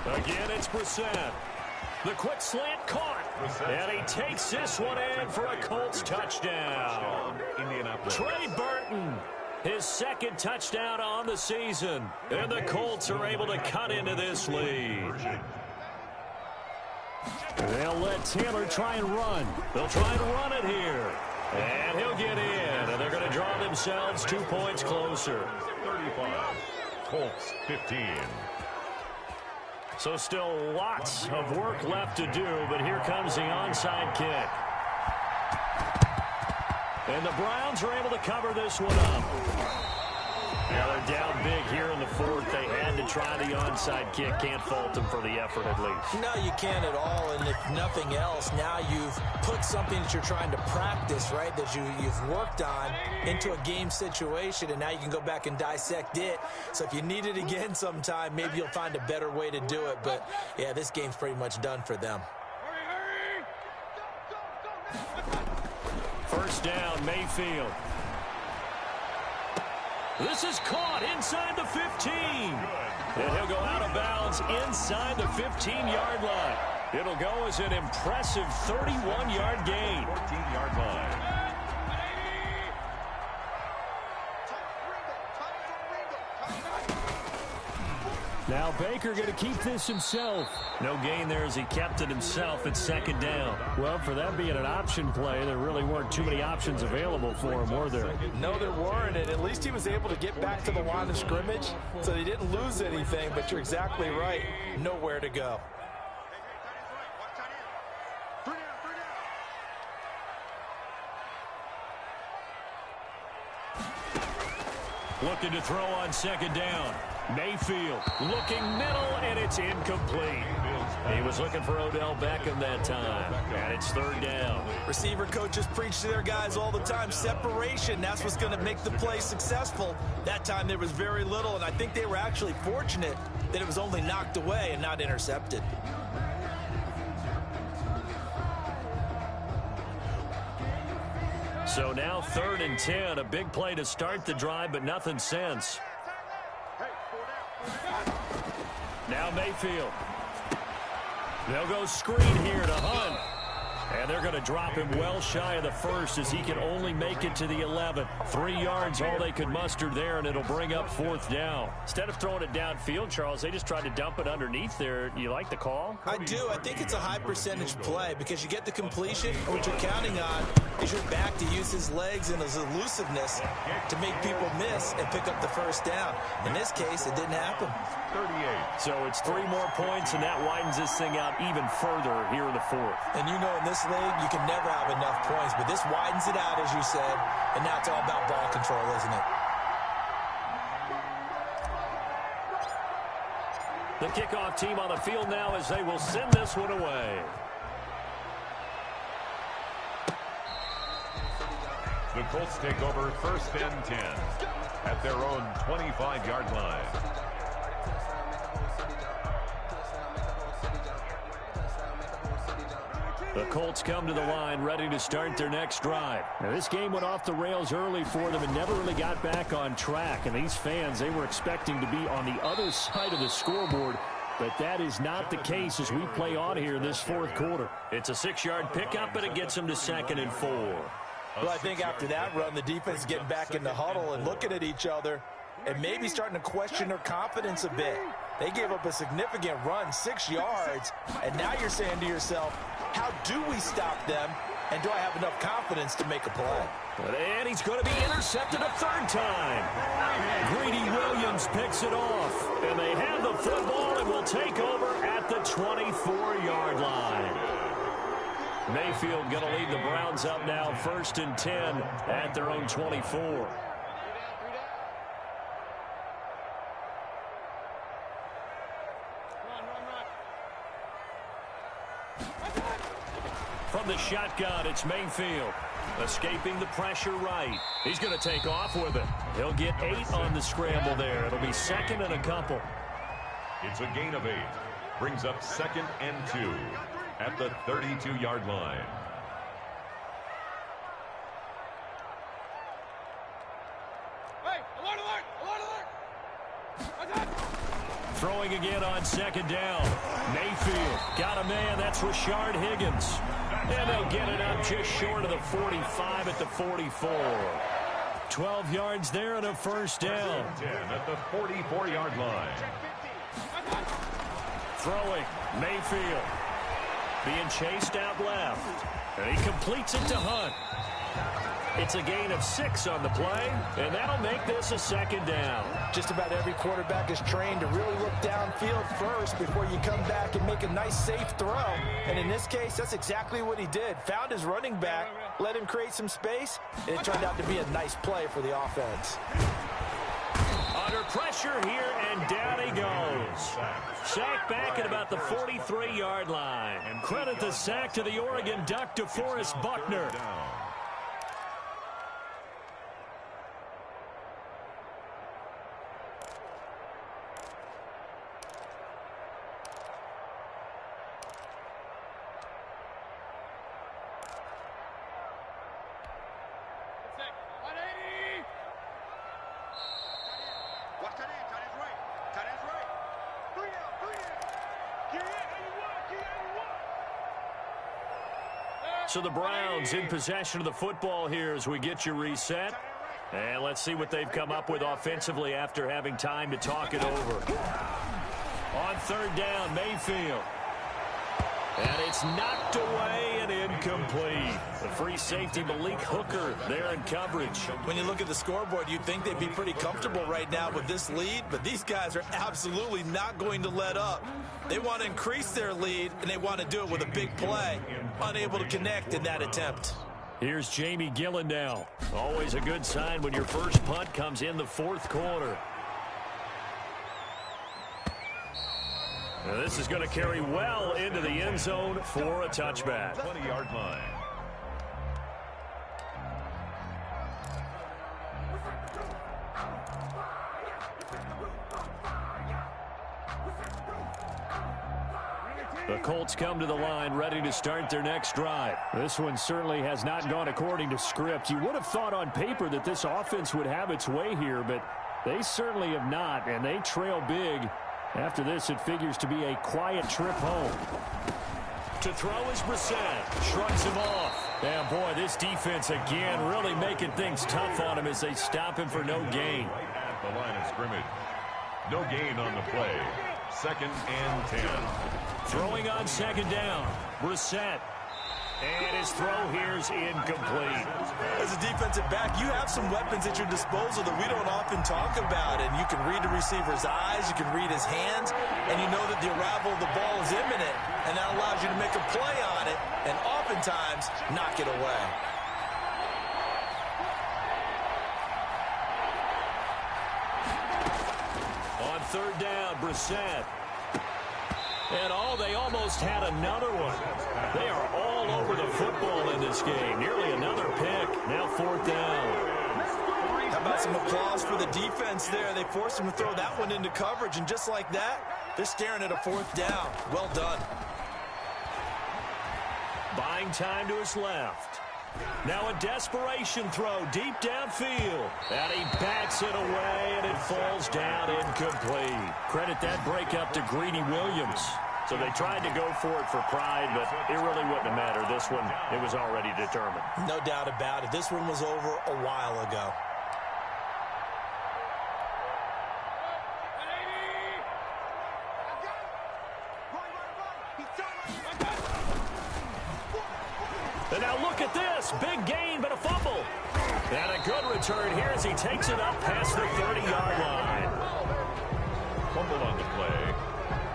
Again, it's Brissett. The quick slant caught. And he takes this one in for a Colts touchdown. Trey Burton, his 2nd touchdown on the season. And the Colts are able to cut into this lead. They'll let Taylor try and run. They'll try and run it here. And he'll get in. And they're going to draw themselves 2 points closer.
35. Colts 15.
So still lots of work left to do, but here comes the onside kick. And the Browns are able to cover this one up. Now they're down big here in the 4th. They had to try the onside kick. Can't fault them for the effort at least.
No, you can't at all. And if nothing else, now you've put something that you're trying to practice, right, that you've worked on into a game situation, and now you can go back and dissect it. So if you need it again sometime, maybe you'll find a better way to do it. But, yeah, this game's pretty much done for them.
First down, Mayfield. This is caught inside the 15. And he'll go out of bounds inside the 15-yard line. It'll go as an impressive 31-yard gain.
14-yard line.
Now Baker going to keep this himself. No gain there as he kept it himself at second down. Well, for that being an option play, there really weren't too many options available for him, were there?
No, there weren't, and at least he was able to get back to the line of scrimmage, so they didn't lose anything, but you're exactly right. Nowhere to go.
Looking to throw on second down. Mayfield looking middle, and it's incomplete. He was looking for Odell Beckham that time, and it's third down.
Receiver coaches preach to their guys all the time. Separation, that's what's going to make the play successful. That time there was very little, and I think they were actually fortunate that it was only knocked away and not intercepted.
So now 3rd and 10, a big play to start the drive, but nothing since. Now Mayfield. They'll go screen here to Hunt. And they're going to drop him well shy of the first as he can only make it to the 11. 3 yards, all they could muster there, and it'll bring up 4th down. Instead of throwing it downfield, Charles, they just tried to dump it underneath there. You like the call?
I do. I think it's a high percentage play because you get the completion. What you're counting on is your back to use his legs and his elusiveness to make people miss and pick up the first down. In this case, it didn't happen.
38.
So it's 3 more points, and that widens this thing out even further here in the 4th.
And you know in this league, you can never have enough points, but this widens it out, as you said, and now it's all about ball control, isn't it?
The kickoff team on the field now as they will send this one away.
The Colts take over 1st and 10 at their own 25-yard line.
The Colts come to the line ready to start their next drive. Now, this game went off the rails early for them and never really got back on track. And these fans, they were expecting to be on the other side of the scoreboard. But that is not the case as we play on here in this 4th quarter. It's a 6-yard pickup, and it gets them to 2nd and 4.
Well, I think after that run, the defense is getting back in the huddle and looking at each other and maybe starting to question their confidence a bit. They gave up a significant run, 6 yards, and now you're saying to yourself, how do we stop them, and do I have enough confidence to make a play?
And he's going to be intercepted a 3rd time. Greedy Williams picks it off, and they have the football and will take over at the 24-yard line. Mayfield going to lead the Browns up now 1st and 10 at their own 24. From the shotgun, it's Mayfield. Escaping the pressure right. He's going to take off with it. He'll get 8 on the scramble there. It'll be 2nd and a couple.
It's a gain of 8. Brings up 2nd and 2 at the 32-yard line.
Throwing again on 2nd down. Mayfield got a man. That's Rashard Higgins. And they'll get it up just short of the 45 at the 44. 12 yards there and a 1st down.
10 at the 44-yard line.
Throwing, Mayfield. Being chased out left. And he completes it to Hunt. It's a gain of 6 on the play, and that'll make this a 2nd down.
Just about every quarterback is trained to really look downfield first before you come back and make a nice, safe throw. And in this case, that's exactly what he did. Found his running back, let him create some space, and it turned out to be a nice play for the offense.
Under pressure here, and down he goes. Sacked back at about the 43-yard line. Credit the sack to the Oregon Duck, DeForest Buckner. So the Browns in possession of the football here as we get you reset. And let's see what they've come up with offensively after having time to talk it over. On third down, Mayfield. And it's knocked away and incomplete. The free safety, Malik Hooker, there in coverage.
When you look at the scoreboard, you'd think they'd be pretty comfortable right now with this lead, but these guys are absolutely not going to let up. They want to increase their lead, and they want to do it with a big play. Unable to connect in that attempt.
Here's Jamie Gillen now. Always a good sign when your first punt comes in the fourth quarter. Now this is going to carry well into the end zone for a touchback.
20-yard line.
The Colts come to the line ready to start their next drive. This one certainly has not gone according to script. You would have thought on paper that this offense would have its way here, but they certainly have not, and they trail big. After this, it figures to be a quiet trip home. To throw is Brissett. Shrugs him off. And boy, this defense again really making things tough on him as they stop him for no gain.
Right at the line of scrimmage. No gain on the play. 2nd and 10.
Throwing on second down. Brissett. And his throw here is incomplete.
As a defensive back, you have some weapons at your disposal that we don't often talk about. And you can read the receiver's eyes, you can read his hands, and you know that the arrival of the ball is imminent. And that allows you to make a play on it and oftentimes knock it away.
On third down, Brissett. And they almost had another one. They are all over the football in this game. Nearly another pick. Now fourth down.
How about some applause for the defense there? They forced him to throw that one into coverage, and just like that, they're staring at a fourth down. Well done.
Buying time to his left. Now a desperation throw deep downfield. And he bats it away, and it falls down incomplete. Credit that breakup to Greedy Williams. So they tried to go for it for pride, but it really wouldn't have mattered. This one, it was already determined.
No doubt about it. This one was over a while ago.
And now look at this. Big gain, but a fumble. And a good return here as he takes it up past the 30-yard line.
Fumble on the play.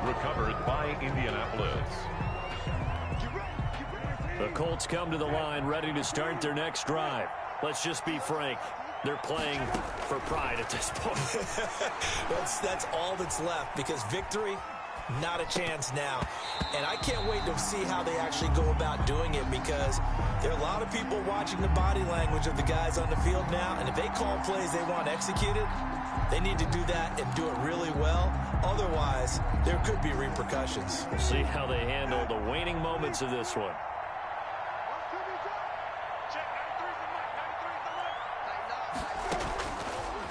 Recovered by Indianapolis.
The Colts come to the line ready to start their next drive. Let's just be frank. They're playing for pride at this point.
That's all that's left, because victory, not a chance now. And I can't wait to see how they actually go about doing it, because there are a lot of people watching the body language of the guys on the field now, and if they call plays they want executed, they need to do that and do it really well. Otherwise, there could be repercussions.
We'll see how they handle the waning moments of this one.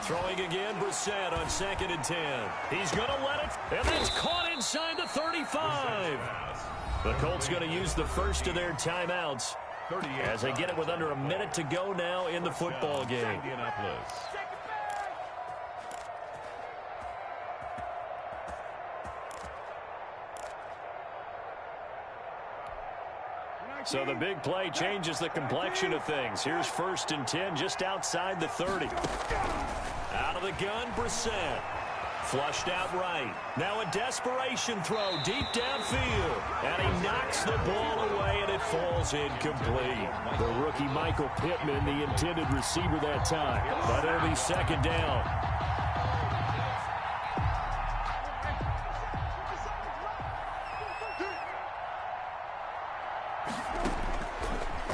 Throwing again, Brissett on 2nd and 10. He's going to let it, and that's caught inside the 35. The Colts going to use the first of their timeouts as they get it with under a minute to go now in the football game. So the big play changes the complexion of things. Here's 1st and 10 just outside the 30. Out of the gun, Brissett. Flushed out right. Now a desperation throw deep downfield. And he knocks the ball away, and it falls incomplete. The rookie Michael Pittman, the intended receiver that time. But it'll be 2nd down.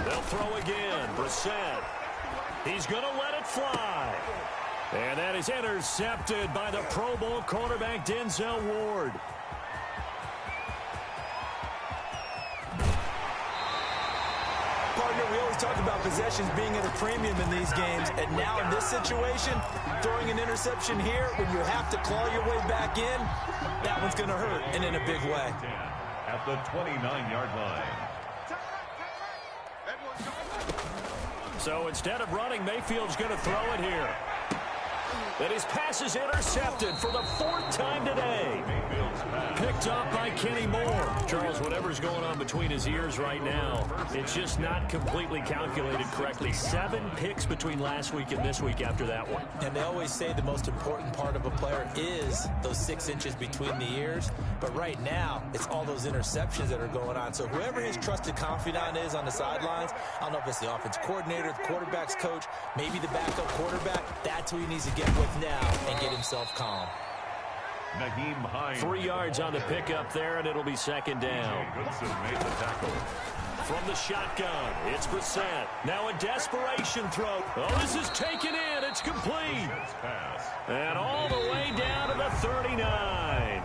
They'll throw again. Brissett. He's going to let it fly. And that is intercepted by the Pro Bowl cornerback Denzel Ward.
Partner, we always talk about possessions being at a premium in these games, and now in this situation, throwing an interception here when you have to claw your way back in, that one's going to hurt, and in a big way.
At the 29-yard line.
So instead of running, Mayfield's going to throw it here. And his pass is intercepted for the 4th time today. Picked up by Kenny Moore. Charles, whatever's going on between his ears right now, it's just not completely calculated correctly. 7 picks between last week and this week after that one.
And they always say the most important part of a player is those 6 inches between the ears. But right now, it's all those interceptions that are going on. So whoever his trusted confidant is on the sidelines, I don't know if it's the offense coordinator, the quarterback's coach, maybe the backup quarterback, that's who he needs to get with now and get himself calm.
3 yards on the pickup there, and it'll be 2nd down.
Goodson made the tackle.
From the shotgun, it's Brissett. Now a desperation throw. Oh, this is taken in. It's complete. And all the way down to the 39.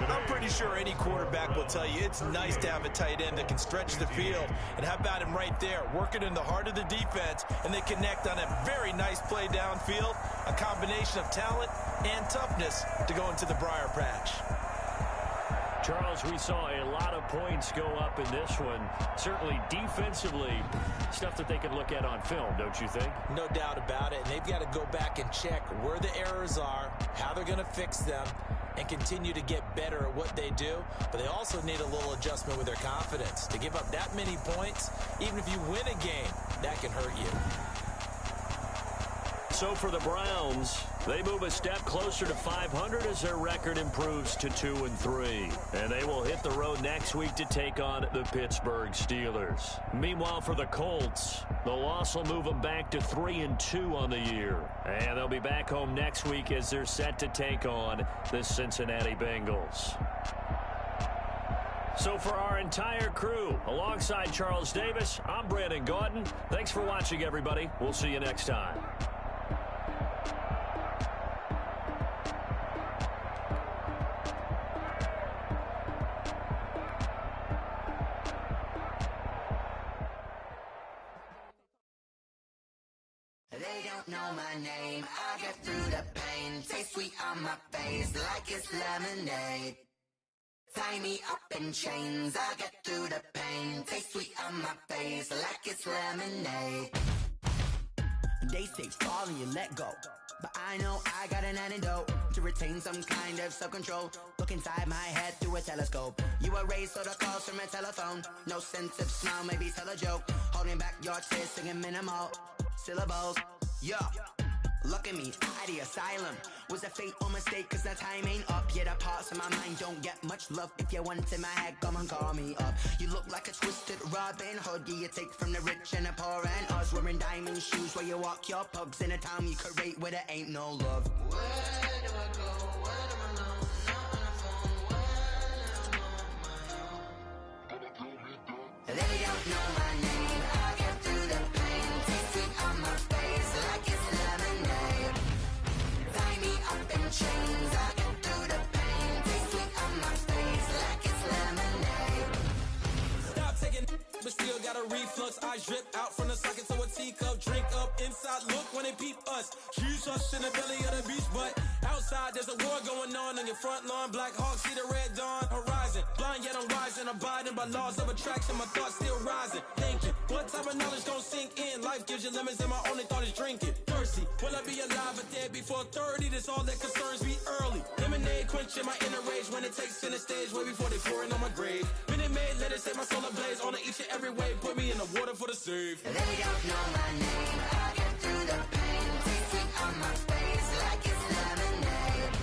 I'm pretty sure any quarterback will tell you it's nice to have a tight end that can stretch the field. And how about him right there, working in the heart of the defense, and they connect on a very nice play downfield, a combination of talent and toughness to go into the briar patch.
Charles, we saw a lot of points go up in this one. Certainly defensively, stuff that they could look at on film, don't you think?
No doubt about it. And they've got to go back and check where the errors are, how they're going to fix them, and continue to get better at what they do. But they also need a little adjustment with their confidence. To give up that many points, even if you win a game, that can hurt you.
So for the Browns, they move a step closer to 500 as their record improves to 2-3. And they will hit the road next week to take on the Pittsburgh Steelers. Meanwhile, for the Colts, the loss will move them back to 3-2 on the year. And they'll be back home next week as they're set to take on the Cincinnati Bengals. So for our entire crew, alongside Charles Davis, I'm Brandon Gordon. Thanks for watching, everybody. We'll see you next time.
They don't know my name, I get through the pain. Taste sweet on my face like it's lemonade. Tie me up in chains, I get through the pain. Taste sweet on my face like it's lemonade. They say fall and you let go, but I know I got an antidote to retain some kind of self-control. Look inside my head through a telescope. You erase all the calls from a telephone. No sense of smile, maybe tell a joke. Holding back your tears, singing minimal syllables. Yo, look at me, at the asylum. Was a fate or mistake, cause the time ain't up. Yeah, the parts of my mind don't get much love. If you want in my head, come and call me up. You look like a twisted Robin Hood. Yeah, you take from the rich and the poor and us. Wearing diamond shoes where you walk your pugs in a town you create where there ain't no love. Where do I go? When I'm alone? Not on the phone. When I'm on my own. They don't know my name. I get through the pain. Taste sweet on my face like it's lemonade. Tie me up in chains. I get through the pain. Taste sweet on my face like it's lemonade.
Stop taking, but still got a reflux. Eyes drip out from the socket to a teacup. Drink up inside, look when they peep us. Jesus in the belly of the beast, but outside there's a war going on your front lawn. Black Hawk see the red dawn horizon. Blind yet I'm rising, abiding by laws of attraction. My thoughts still rising, thinking what type of knowledge gon' sink in? Life gives you lemons and my only thought is drinking. Thirsty, will I be alive or dead before 30? That's all that concerns me early. Lemonade quenching my inner rage when it takes center stage way before they pouring on my grave. Minute Maid, let it set my soul ablaze on each and every way. Put me in the water for the save.
They don't know my name. I get through the pain. Taste sweet on my face like it's lemonade.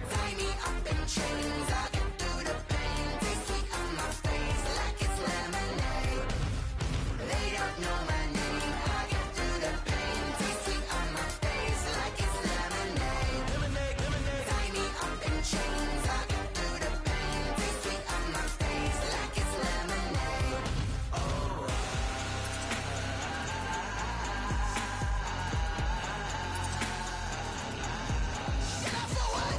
Tie me up in chains. I get through the pain. Taste sweet on my face like it's lemonade. They don't know my name. I get through the pain. Taste sweet on my face like it's lemonade.
Lemonade, lemonade.
Tie me up in chains. I get through the pain. Taste sweet on my face like it's lemonade. Oh. Get up for what?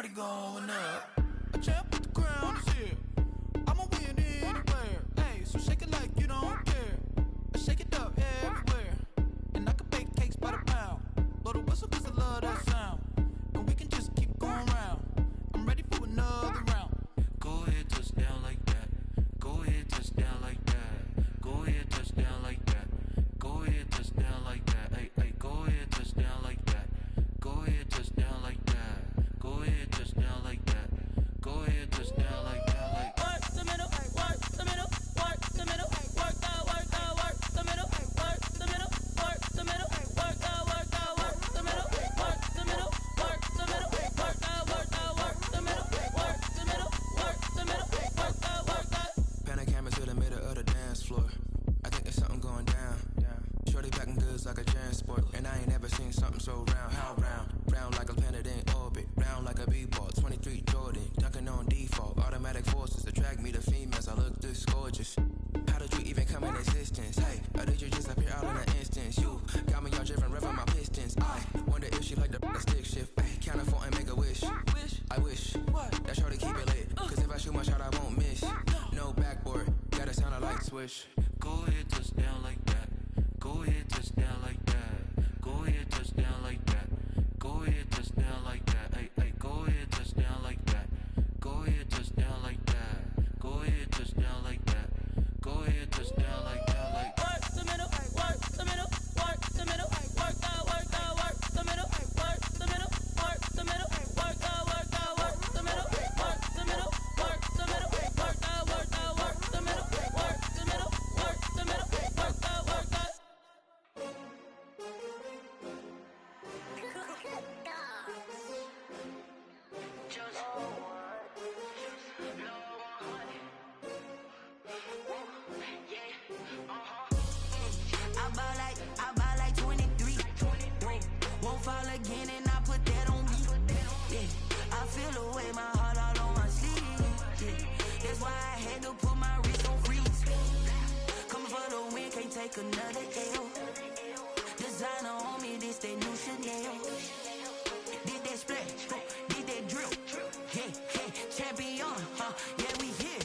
party going up. A champ with the crown is here. I'ma win anywhere. Hey, so shake it like you don't care. Shake it up everywhere. And I can bake cakes by the pound. Blow the whistle cause I love that sound. And we can just keep going round. I'm ready for another round.
Go ahead, touch down like that. Go ahead, touch down like that. Go ahead, touch down like that. Go ahead, touch down like that. Hey, hey, go ahead, touch down like that. Go ahead, touch down like that. Go ahead, touch down like that. Go ahead, touch down like that. Like
work the middle, work the middle, work the middle, work the middle, work the middle, work the middle, work the middle, work the middle, work the middle, work the middle, work the middle, work the middle, work the.
Pan a camera to the middle of the dance floor. I think there's something going down. Shorty packing goods like a transport, and I ain't never seen something so round. How round? Round like a planet in orbit, round like a b-ball. 23 Jordan, dunking on default. Automatic forces attract me to females. I look this gorgeous. How did you even come in existence? Hey, or did you just appear out in an instance? You got me all driven, revving my pistons. I wonder if she like the stick shift. Ay, count a 4 and make a wish. I wish that shorty keep it lit. Cause if I shoot my shot, I won't miss. No backboard, gotta sound a light switch.
go ahead, touch down like that. Go ahead, touch down like that. Go ahead, touch down like that. Go ahead, touch down like that. Hey, hey, go ahead, touch down like that. Go ahead, touch down like that. Go ahead, touch down like that. Go ahead, touch down like that. Like
Work the middle, work the middle, work the middle, work the middle, work the middle, work the middle, work the middle, work the middle, work the middle, work the middle, work the middle, work the middle, work the middle, work the.
I buy like 23. Won't fall again and I put that on me. Yeah, I feel the way my heart all on my sleeve. Yeah, that's why I had to put my wrist on freeze. Coming for the win, can't take another L. Designer on me, this that new Chanel. Did that splash, did that drill. Yeah, champion, yeah, we here.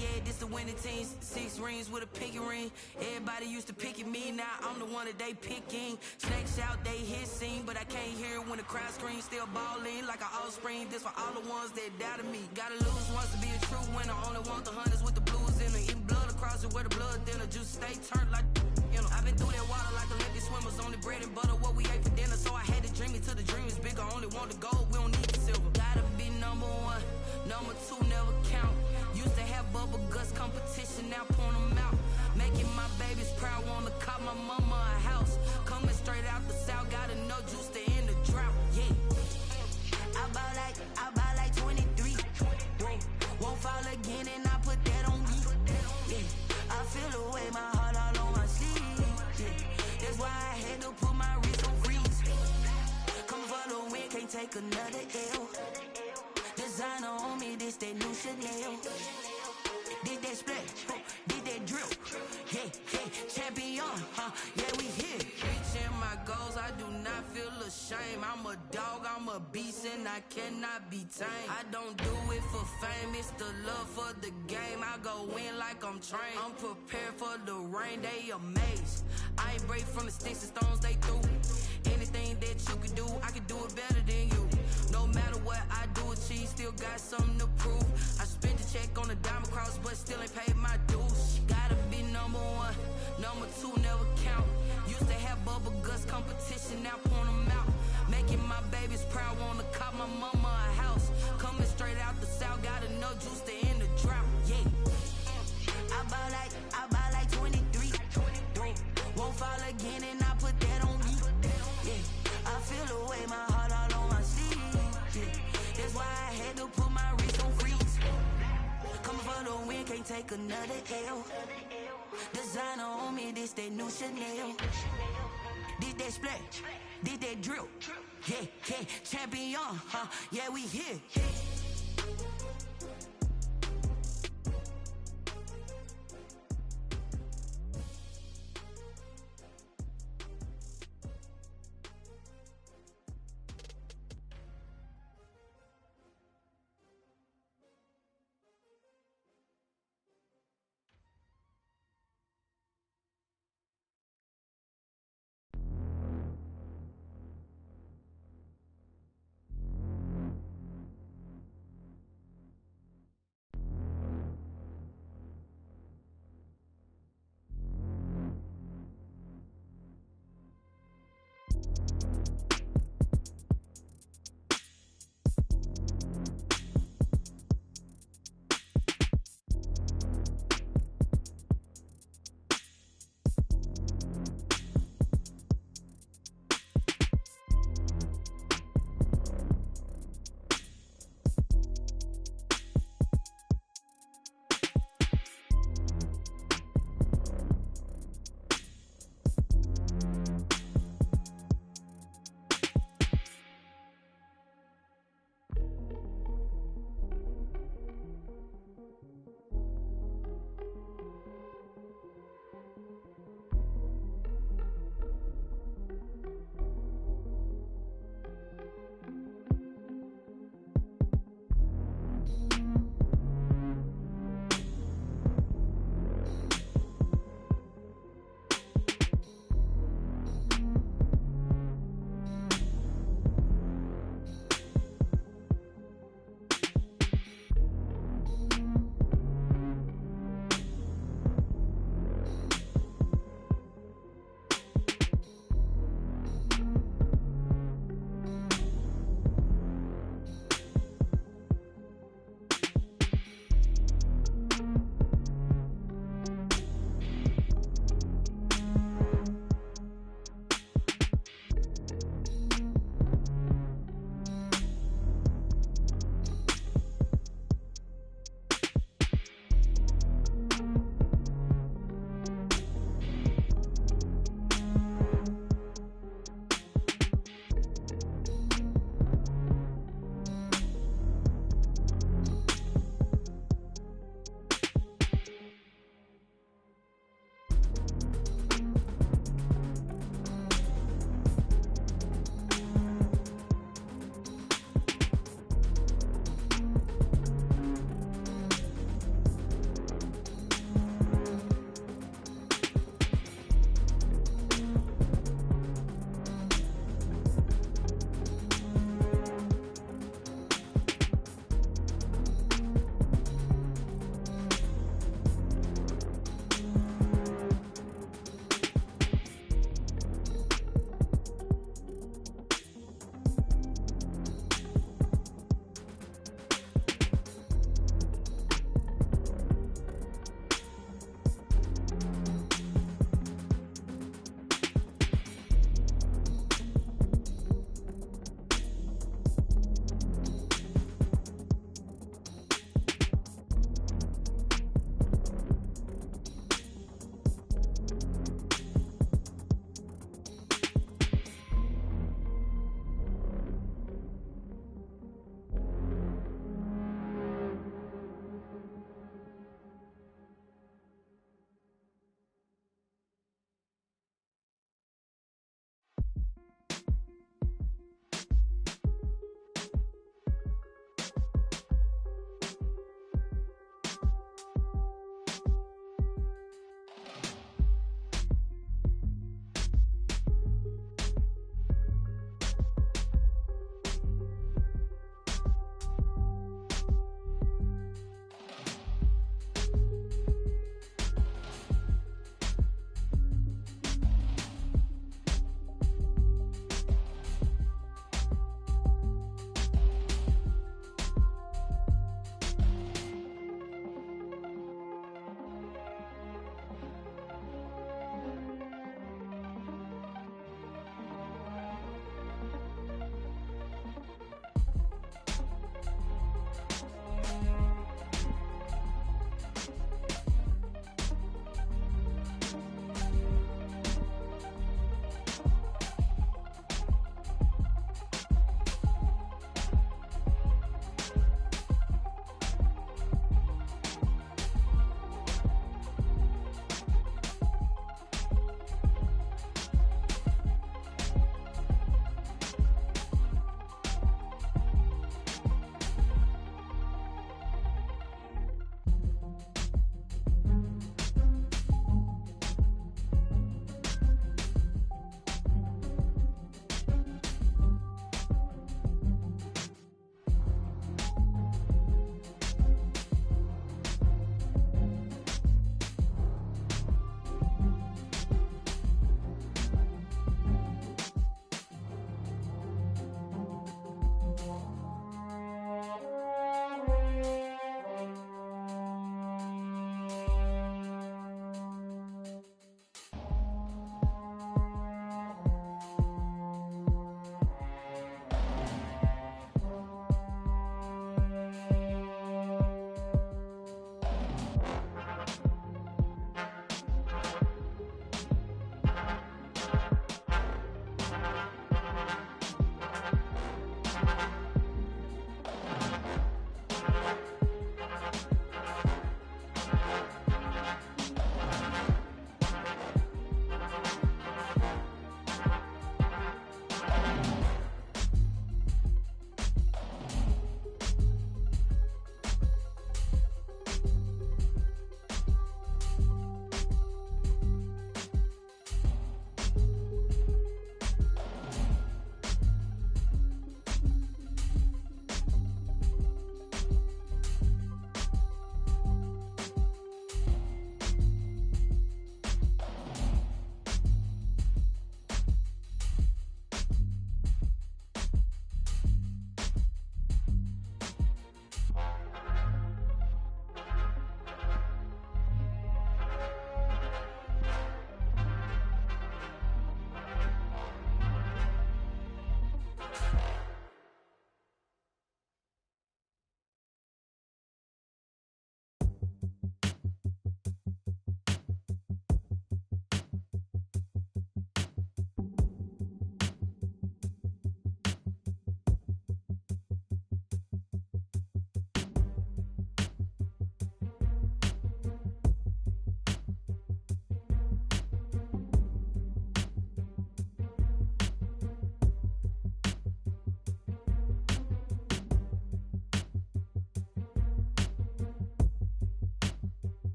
Yeah, this the winning team. 6 rings with a pinky ring. Everybody used to pick at me, now I'm the one that they picking. Snakes out, they hissing, but I can't hear when the crowd screams. Still balling like an offspring. This for all the ones that doubted me. Gotta lose once to be a true winner. Only want the hunters with the blues in it. Eating blood across it where the blood thinner. Juice stay turned like, you know. I've been through that water like Olympic swimmers. Only bread and butter, what we ate for dinner. So I had to dream it till the dream is bigger. Only want the gold, we don't need the silver. Gotta be number 1, number 2 never count. Used to have bubble guts competition, now point them out. Making my babies proud, wanna cop my mama a house. Coming straight out the south, gotta know juice to end the drought. Yeah, I buy like 23. Won't fall again and I put that on me. Yeah, I feel the way my heart all on my sleeve. Yeah, that's why I had to put my wrist on freeze. Coming for the win, can't take another L. Designer on me, this that new Chanel. Did that splash, did that drill. Yeah, champion, yeah, we here. Reaching my goals, I do not feel ashamed. I'm a dog, I'm a beast, and I cannot be tamed. I don't do it for fame, it's the love for the game. I go in like I'm trained. I'm prepared for the rain, they amazed. I ain't break from the sticks and stones they threw. Anything that you can do, I can do it better than you. No matter what I do, achieve, still got something to prove. I spent the check on the diamond cross, but still ain't paid my dues. Gotta be number 1, number 2 never count. Used to have bubble guts competition, now point them out. Making my babies proud, wanna cop my mama a house. Coming straight out the south, gotta know juice to end the drought. Yeah, I buy like 23. Won't fall again and I put that on me. Yeah, I feel the way my heart all on my sleeve. Yeah, that's why I had to put my wrist on freeze. Coming for the win, can't take another L. Designer on me, this that new Chanel. Did that splash, did that drill. Yeah, champion, yeah, we here.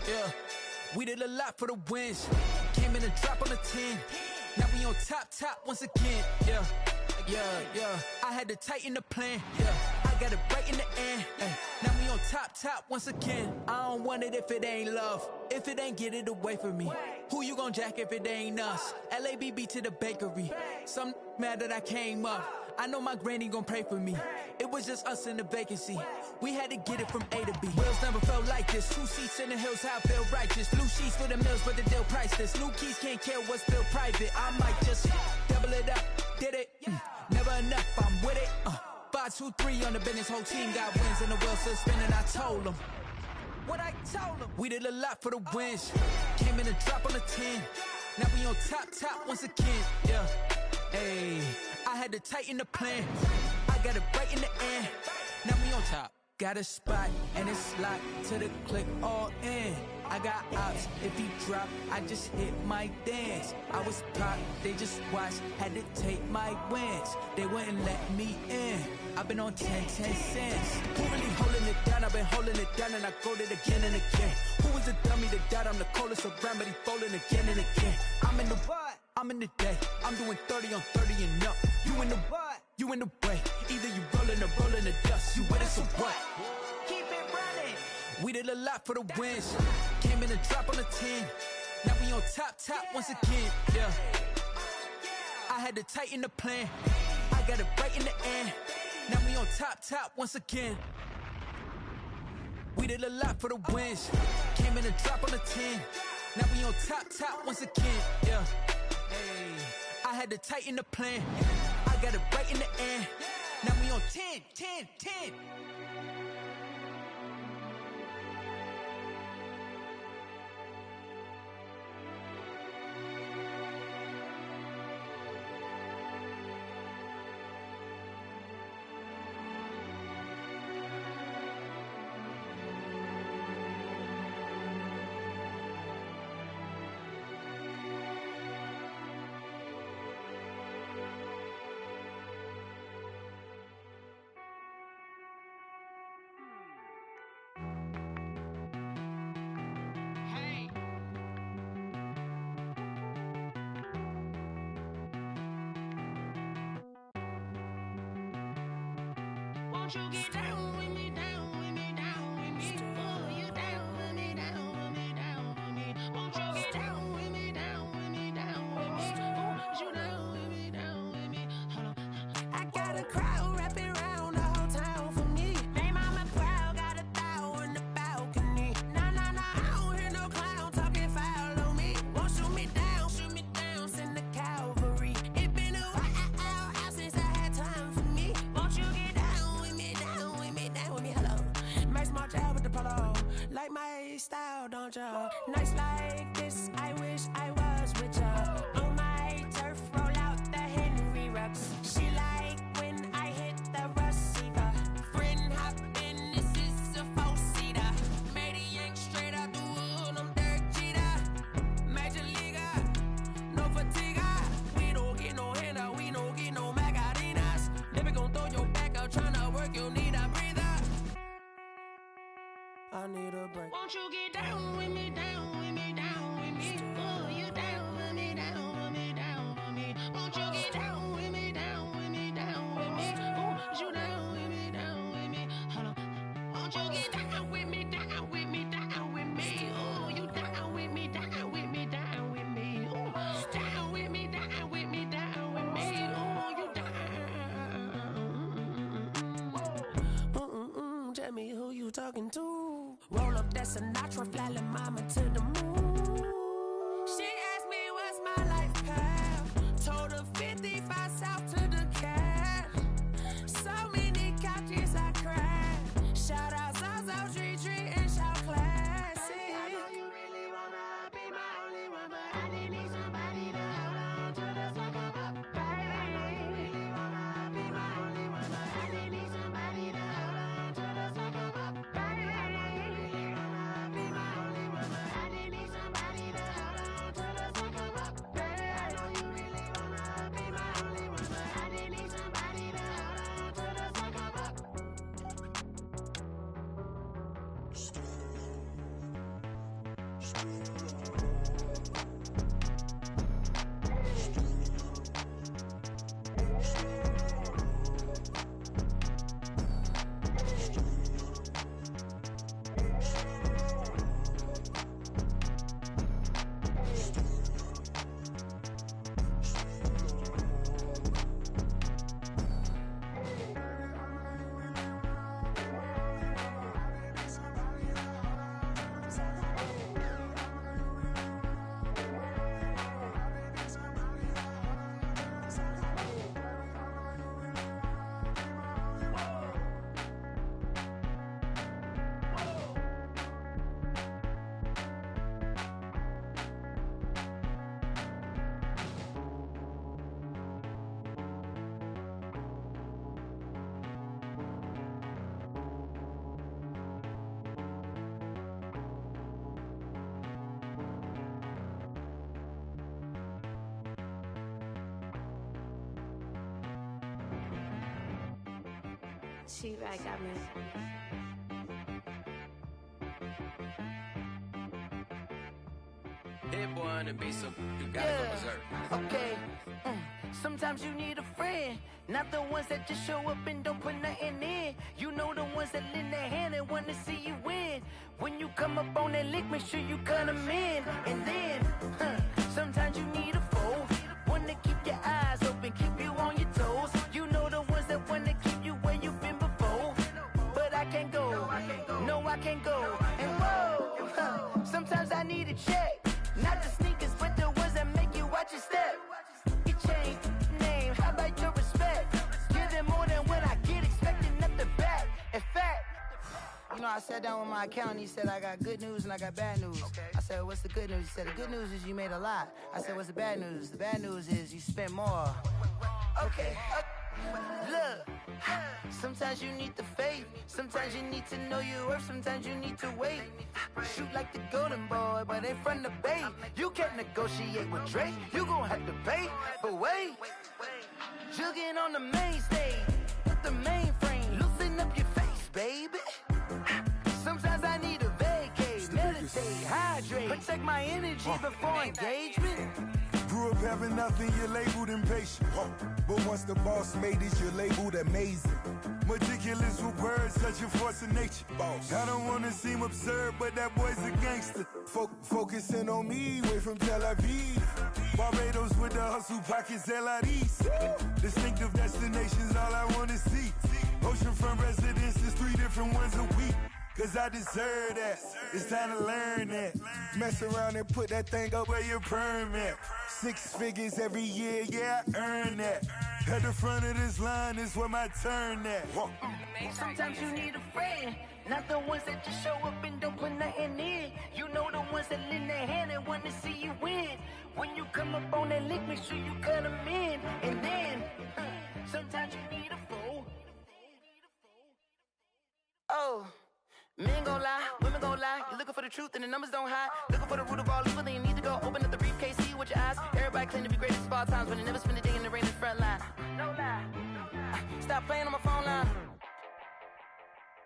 Yeah, we did a lot for the wins. Came in a drop on the 10. Now we on top once again. Yeah. I had to tighten the plan. Yeah, I got it right in the end. Ay. Now we on top once again. I don't want it if it ain't love. If it ain't, get it away from me. Who you gon' jack if it ain't us? LABB to the bakery. Some mad that I came up. I know my granny gon' pray for me. It was just us in the vacancy. We had to get it from A to B. Wheels never felt like this. 2 seats in the hills, how I feel righteous. Blue sheets for the mills, but the deal priceless. New keys can't care what's still private. I might just double it up. Did it? Never enough, I'm with it. 5, 2, 3 on the business. Whole team got wins and the wheels still spinning. I told them what I told them. We did a lot for the wins. Came in a drop on the 10. Now we on top once again. Yeah. Hey, I had to tighten the plan. I got it right in the end. Now we on top. Got a spot and it's locked to the click all in. I got ops, if he drop, I just hit my dance. I was caught, they just watched, had to take my wins. They wouldn't let me in. I've been on 10 cents. Who really holding it down? I've been holding it down and I go it again and again. Who was the dummy that died? I'm the coldest around, but he folding again and again. I'm in the what? I'm in the day. I'm doing 30 on 30 and up. You in the what? You in the way. Either you rolling or rolling the dust. You with us or what? Keep it running. We did a lot for the wins. Came in a drop on the 10. Now we on top once again. Yeah. I had to tighten the plan. I got it right in the end. Now we on top once again. We did a lot for the wins. Came in a drop on the 10. Now we on top once again. Yeah. Hey, I had to tighten the plan. I got it right in the end. Now we on 10.
Won't you get down with me, down with me, down with me? Oh, you down with me, down with me, down with me. Won't you get down with me, down with me, down with me? Oh, you down with me, down with me? Hold on. I got a crowd wrapping around the whole town for me. They mama proud, got a thou in the balcony. Nah, I don't hear no clown talking foul on me. Won't shoot me down, send the cavalry. It been a while since I had time for me. Won't you get down with me, down with me, down with me? Hello. Max March out with the polo. Like my style, don't ya? Nights like this, I wish I was with ya. On my turf, roll out the Henry Rux. She like when I hit the receiver. Friend hop in, this is a 4-seater. Made a yank straight out the wood, I'm Derek Jeter. Major leaguer, no fatigue. We don't get no handout, we don't get no Magarinas. Never gon' throw your back out, tryna work, you need a breather. I need a break. Won't you get down with me, down with me, down with me? Oh, you down with me, down with me, down with me? Won't you get down with me, down with me, down with me? Oh, you down with me, down with me? Hold on. Won't you get down with me, down with me, down with me? Oh, you down with me, down with me, down with me? Oh, down with me, down with me, down with me? Oh, you down. Tell me who you talking to. Roll up that Sinatra, fly la mama to the moon. She asked me what's my life path. Told her 55 south to the cat. So many couches I cried. Shout out Zazo, Tree, and shout classy. I know you really wanna be my only one, but I didn't need somebody to hold on to the second up. Baby, I know you really wanna be my only one, but I didn't need somebody to hold on to the second up. Baby, I know you really wanna be my only one, but I didn't need somebody to She-Rag got me.
Hit boy on the beat, so you gotta go berserk.
Okay. Sometimes you need a friend, not the ones that just show up and don't put nothing in. You know the ones that lend their hand and want to see you win. When you come up on that lick, make sure you cut them in. And then, sometimes you need a foe, one to keep your eyes open, keep you on your toes. You know the ones that want to keep you where you've been before. But I can't go, no I can't go. And whoa, sometimes I need a check. Not the sneakers, but the ones that make you watch your step. You change name, how about your respect? Give them more than what I get, expecting nothing back. In fact, you know, I sat down with my accountant, he said I got good news and I got bad news. I said, what's the good news? He said, the good news is you made a lot. I said, what's the bad news? The bad news is you spent more. Okay, look, sometimes you need the faith, sometimes you need to know your worth, sometimes you need to wait. Shoot like the golden boy, but in front of the bay. You can't negotiate with Drake, you gon' have to pay. But wait, jugging on the main stage, with the mainframe, loosen up your face, baby. Sometimes I need a vacate, meditate, hydrate, protect my energy before engagement.
Grew up having nothing, you're labeled impatient. But once the boss made it, you're labeled amazing. Meticulous with words, such a force of nature. I don't wanna seem absurd, but that boy's a gangster. Focusing on me, way from Tel Aviv. Barbados with the hustle pockets, LIDs. Distinctive destinations, all I wanna see. Oceanfront residences, 3 different ones a week. Cause I deserve that, it's time to learn that. Mess around and put that thing up where your perm at. 6 figures every year, yeah, I earn that. At the front of this line is where my turn at.
Sometimes you need a friend, not the ones that just show up and don't put nothing in. You know the ones that lend their hand and want to see you win. When you come up on that lick, make sure you cut them in. And then, sometimes you need a foe. Oh. Men gon' lie, women gon' lie. You're looking for the truth and the numbers don't hide. Looking for the root of all evil, then you need to go open up the briefcase, see with your eyes. Everybody claim to be greatest of all times, but they never spend a day in the rain in the front line. No lie. Stop playing on my phone line.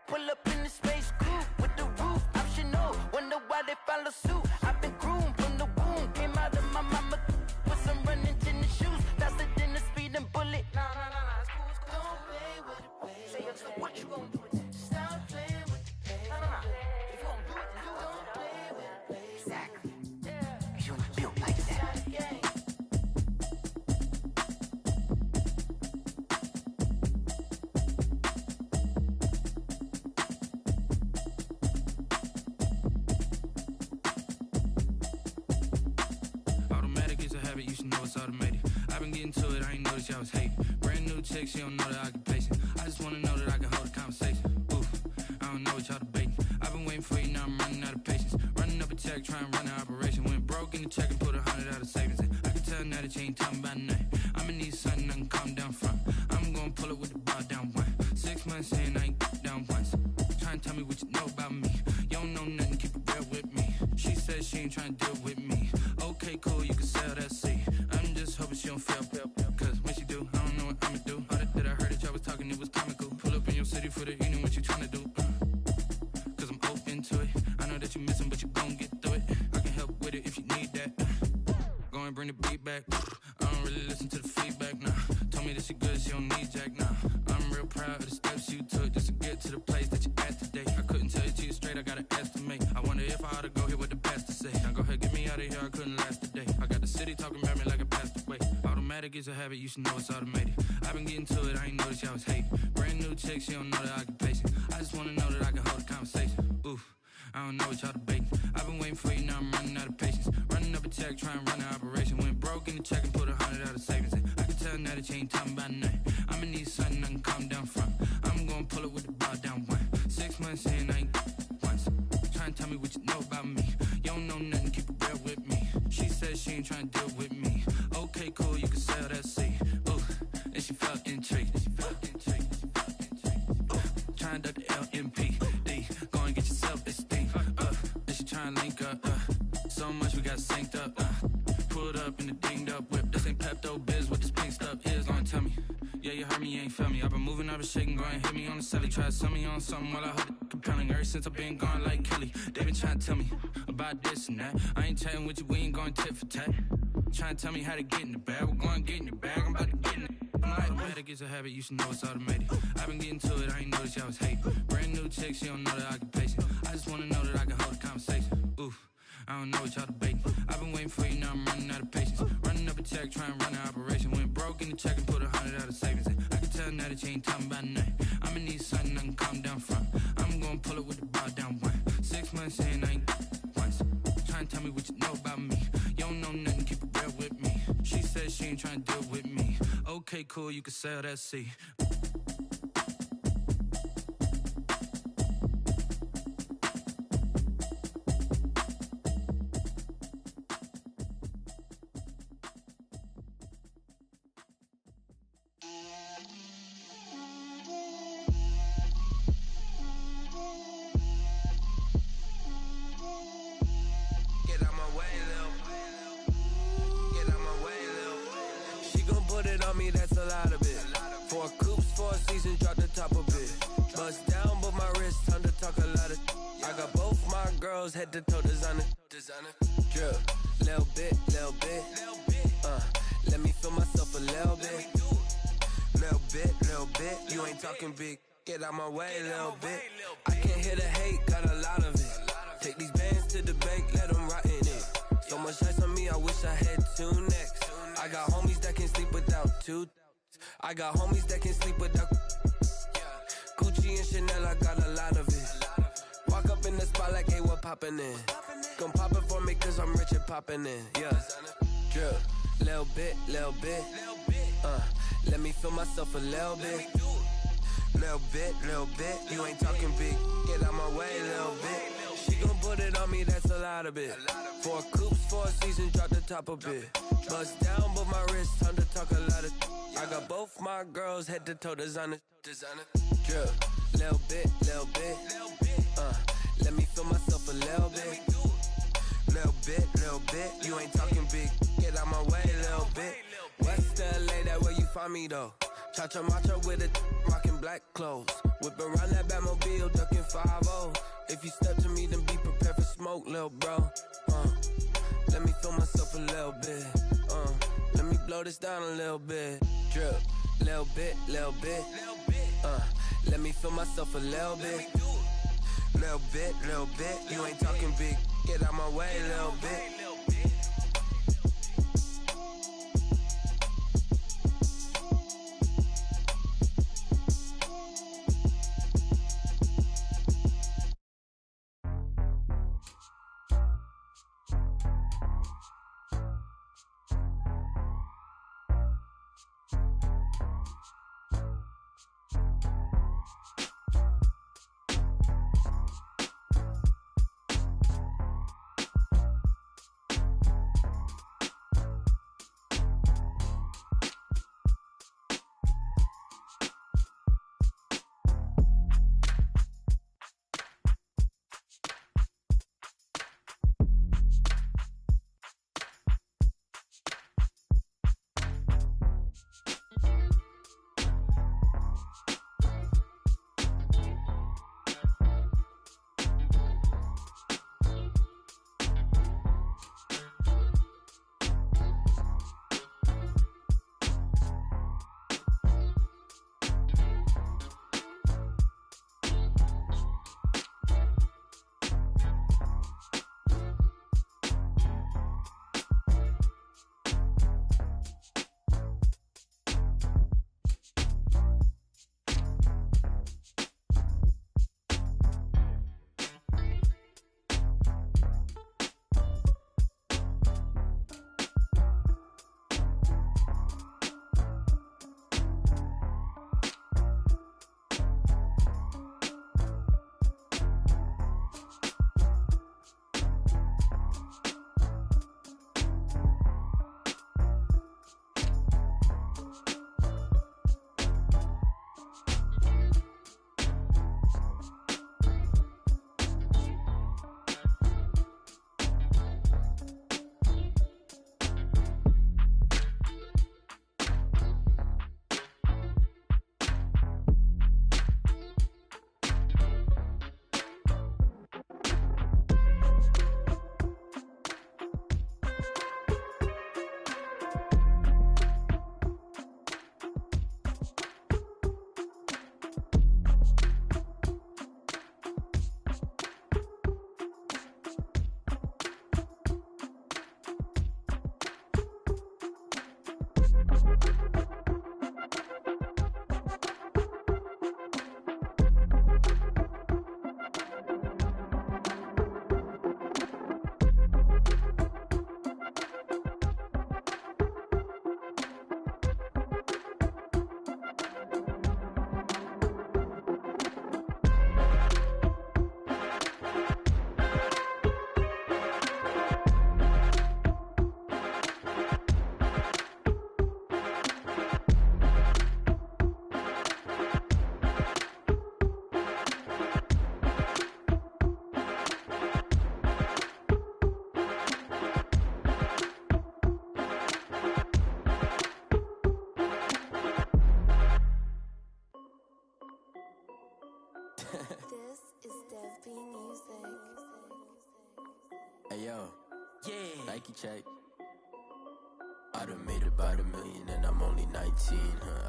Pull up in the space coupe with the roof optional. Wonder why they follow suit. I've been groomed from the womb. Came out of my mama with some running tennis shoes. Faster than the speeding bullet. Nah, it's cool, it's cool. Don't play with it, baby. Say so what you gon' do with it? Stop playing with it. If you gon' do it, then you don't play with it, baby. Exactly. Yeah. You ain't built like that.
Automatic is a habit, you should know it's automated. I've been getting to it, I ain't noticed y'all was hating. Brand new chick, she don't know the occupation. I just wanna know that I can hold a conversation. Oof, I don't know what y'all debating. I've been waiting for you, now I'm running out of patience. Running up a check, trying to run an operation. Went broke in the check and put 100 out of savings in. I can tell now that you ain't talking about nothing. I'ma need something I can calm down from. I'm gonna pull it with the bar down one. 6 months in, I ain't down once. Trying to tell me what you know about me. You don't know nothing, keep it real with me. She said she ain't trying to deal with me. Okay, cool, you can sell that seat. I'm just hoping she don't fail. Cause when she do, I don't know what I'ma do. All that I heard that y'all was talking, it was comical. Pull up in your city for the evening, what you trying to do? Cause I'm open to it. I know that you missing, but you gon' get through it. I
bring the beat back. I don't really listen to the feedback, nah. Told me that she good, she don't need Jack, nah. I'm real proud of the steps you took just to get to the place that you at today. I couldn't tell you to you straight, I gotta estimate. I wonder if I ought to go here with the pastor say. Now go ahead, get me out of here, I couldn't last a day. I got the city talking about me like a passed away. Automatic is a habit, you should know it's automated. I've been getting to it, I ain't noticed y'all was hating. Brand new chick, she don't know the occupation. I just wanna know that I can hold a conversation. Oof, I don't know what y'all debating. I've been waiting for you, now I'm running out of patience. Running up a check, trying to run an operation. Went broke in the check and put 100 out of savings in. I can tell now that you ain't talking about nothing. I'ma need something I can calm down from. I'm gonna pull it with the bar down one. 6 months in, I ain't once. Trying to tell me what you know about me. You don't know nothing, keep it real with me. She said she ain't trying to deal with me. Okay, cool, you can sell that seed. Ooh, and she felt intrigued. Trying to duck the LMPD. Go and get your self-esteem. And she trying to link up. So much we got synced up. Pulled up in the dinged up whip. This ain't Pepto-Biz, what this pink stuff is. Gonna tell me. Yeah, you heard me, you ain't felt me. I've been moving, I've been shaking, go and hit me on the celly. Try to sell me on something while I hold it compelling. Ever since I've been gone like Kelly, they been trying to tell me about this and that. I ain't chatting with you, we ain't going tit for tat. Trying to tell me how to get in the bag. We're going to get in your bag, I'm about to get in it. Automatic is a habit, you should know it's automated. I've been getting to it, I ain't noticed y'all was hating. Brand new chick, she don't know the occupation. I just wanna know that I can hold a conversation. Oof, I don't know what y'all debating. I've been waiting for you, now I'm running out of patience. Running up a check, trying to run an operation. Went broke in the check and put 100 out of savings in. I can tell now that you ain't talking about nothing. I'ma need something I can calm down from. I'm gonna pull it with the bar down one. 6 months in, I ain't once. Trying to tell me what you know about me. You don't know nothing, keep it real with me. She said she ain't trying to deal with me. Okay, cool, you can sell that seed.
Head to toe designer, drip, little bit, let me feel myself a little bit, you ain't talking big, get out my way, little bit, I can't hear the hate, got a lot of it, take these bands to the bank, let them rot in it, so much ice on me, I wish I had 2 necks, I got homies that can sleep without 2, I got homies that can sleep without, Gucci and Chanel, I got a lot of it, walk up in the spot like, hey, what poppin' in? Gon' pop it for me cause I'm rich and poppin' in, yeah. Drip, little bit, let me feel myself a little bit. Little bit, you ain't talking big, get out my way, little bit. She gon' put it on me, that's a lot of it. 4 coops, 4 seasons, drop the top a bit. Bust down, but my wrist, time to talk a lot of. I got both my girls, head to toe designer. Drip, little bit, let me feel myself a little bit. Little bit, you ain't talking big, get out my way, little bit. West LA, that where you find me though. Cha-cha matcha with a rockin' black clothes. Whip around that Batmobile, ducking 5-0. If you step to me, then be prepared for smoke, lil' bro. Let me feel myself a little bit. Let me blow this down a little bit. Drip, little bit. Let me feel myself a little bit. Little bit, you ain't talking big, get out my way, little bit.
Hey yo, yeah. Nike check. I done made about $1 million and I'm only 19.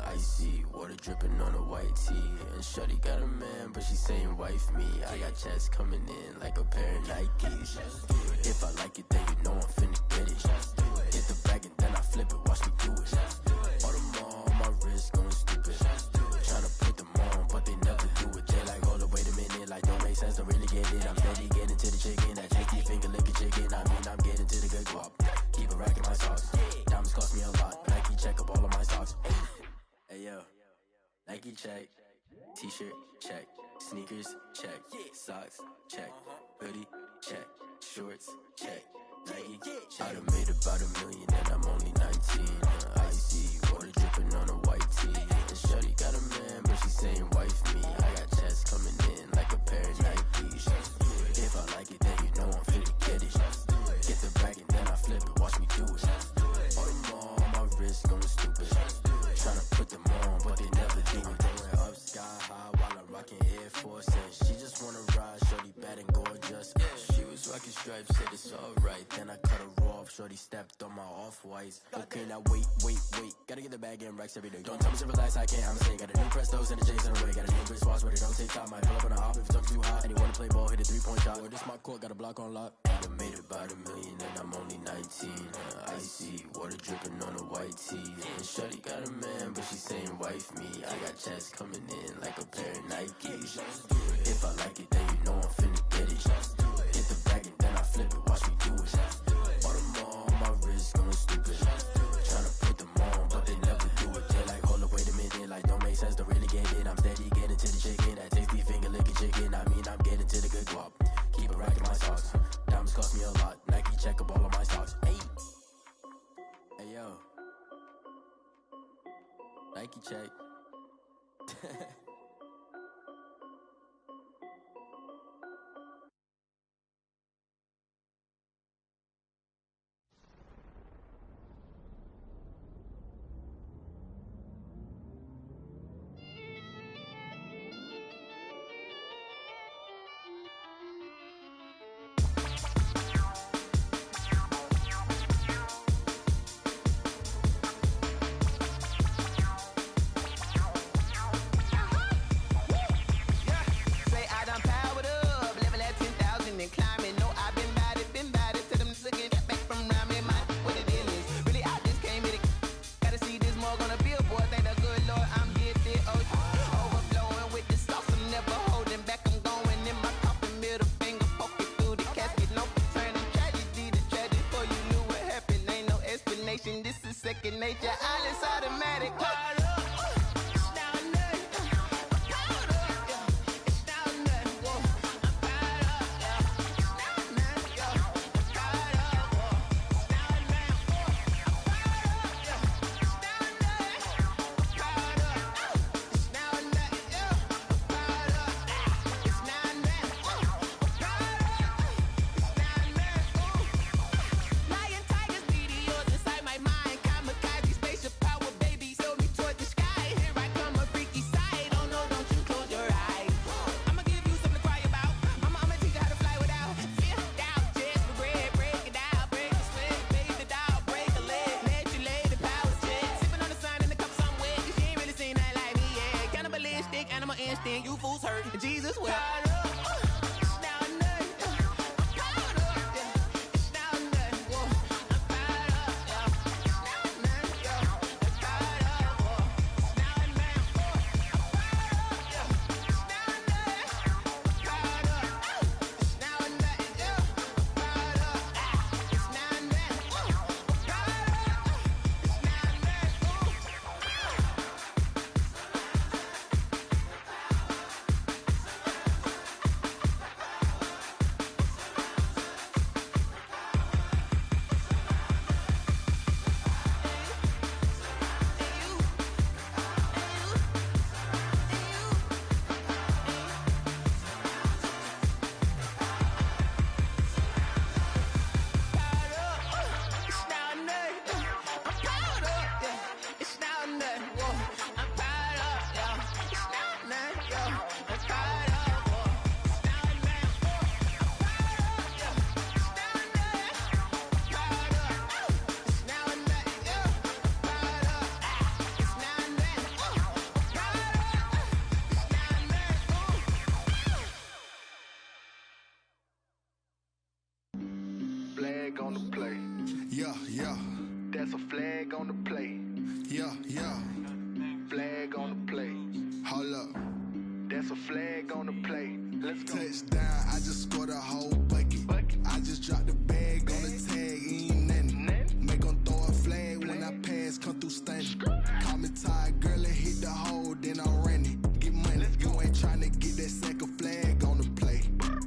Icy water dripping on a white tee. And shorty got a man, but she saying wife me. I got checks coming in like a pair of Nikes. If I like it, then you know I'm finna get it. Hit the bag and then I flip it, watch me do it. All them on my wrist going stupid. Tryna put them on, but they never do it. They like, hold up, wait a minute, like don't make sense, don't really get it. I'm steady getting to the chicken, that tasty finger licking chicken. I mean, I'm getting to the good guap. Keep a rack in my socks. Diamonds cost me a lot. Nike check up all of my socks. Hey yo, Nike check. T-shirt check. Sneakers check. Socks check. Hoodie check. Shorts check. Nike. I done made about $1 million and I'm only 19. Icy water dripping on a white tee. And shorty got a man, but she saying wife me. I got checks coming in like a pair of Nikes. If I like it, then you know I'm finna get it. Get the bag and then I flip it, watch me do it. All them on my wrist going stupid. Tryna put them on, but they never do it. They went up sky high while I'm rocking Air Force. And she just wanna ride, shorty bad and gorgeous. She was rocking stripes, said it's alright. Then I cut her off, shorty stepped on my off-whites. Okay, now wait. Gotta get the bag and racks every day. Don't tell me to relax, I can't, I'm saying. Got a new Prestos and a J's in the way. Got a new wristwatch, but it don't take time. I pull up on a hop if it's too hot. And you wanna play ball, hit a 3-point shot. Or this my court, got a block on lock. I done made about $1 million and I'm only 19. Icy water dripping on a white tee. And shorty got a man, but she saying wife me. I got checks coming in like a pair of Nikes. If I like it, then you know I'm finna get it. Hit the bag and then I flip it, watch me do it. All them on my wrist going stupid. Tryna put them on, but they never do it. They like, hold up, wait a minute, like don't make sense, don't really get it. I'm steady getting to the chicken, that tasty finger licking chicken. I mean, I'm getting to the good guap. Keep a rack in my socks. Diamonds cost me a lot. Nike check up all of my socks. Hey yo, Nike check.
This is second nature, all is automatic. Spaceship
on the play.
Yeah, yeah.
That's a flag on the play.
Yeah, yeah.
Flag on the play.
Hold up.
That's a flag on the play. Let's go.
Touchdown, I just scored a whole bucket. I just dropped the bag on the tag, ain't nothing. Make them throw a flag when I pass, come through stunning. Call me tired, girl, and hit the hole, then I'm running. Get money, you ain't trying to get that second flag on the play.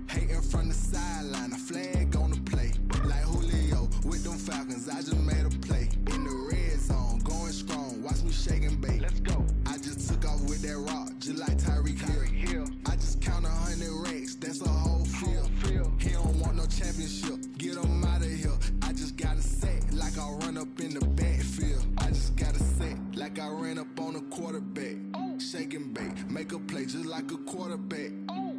Hating from the sideline, a flag on the play. Like Julio with them Falcons, I just made a play. In the red zone, going strong, watch me shake and bake.
Let's go.
I just took off with that rock, just like Tyreek Hill. I just count 100 racks, that's a whole field. He don't want no championship, get him out of here. I just got a set, like I run up in the backfield. I just got a set, like I ran up on a quarterback. Shake and bake, make a play just like a quarterback.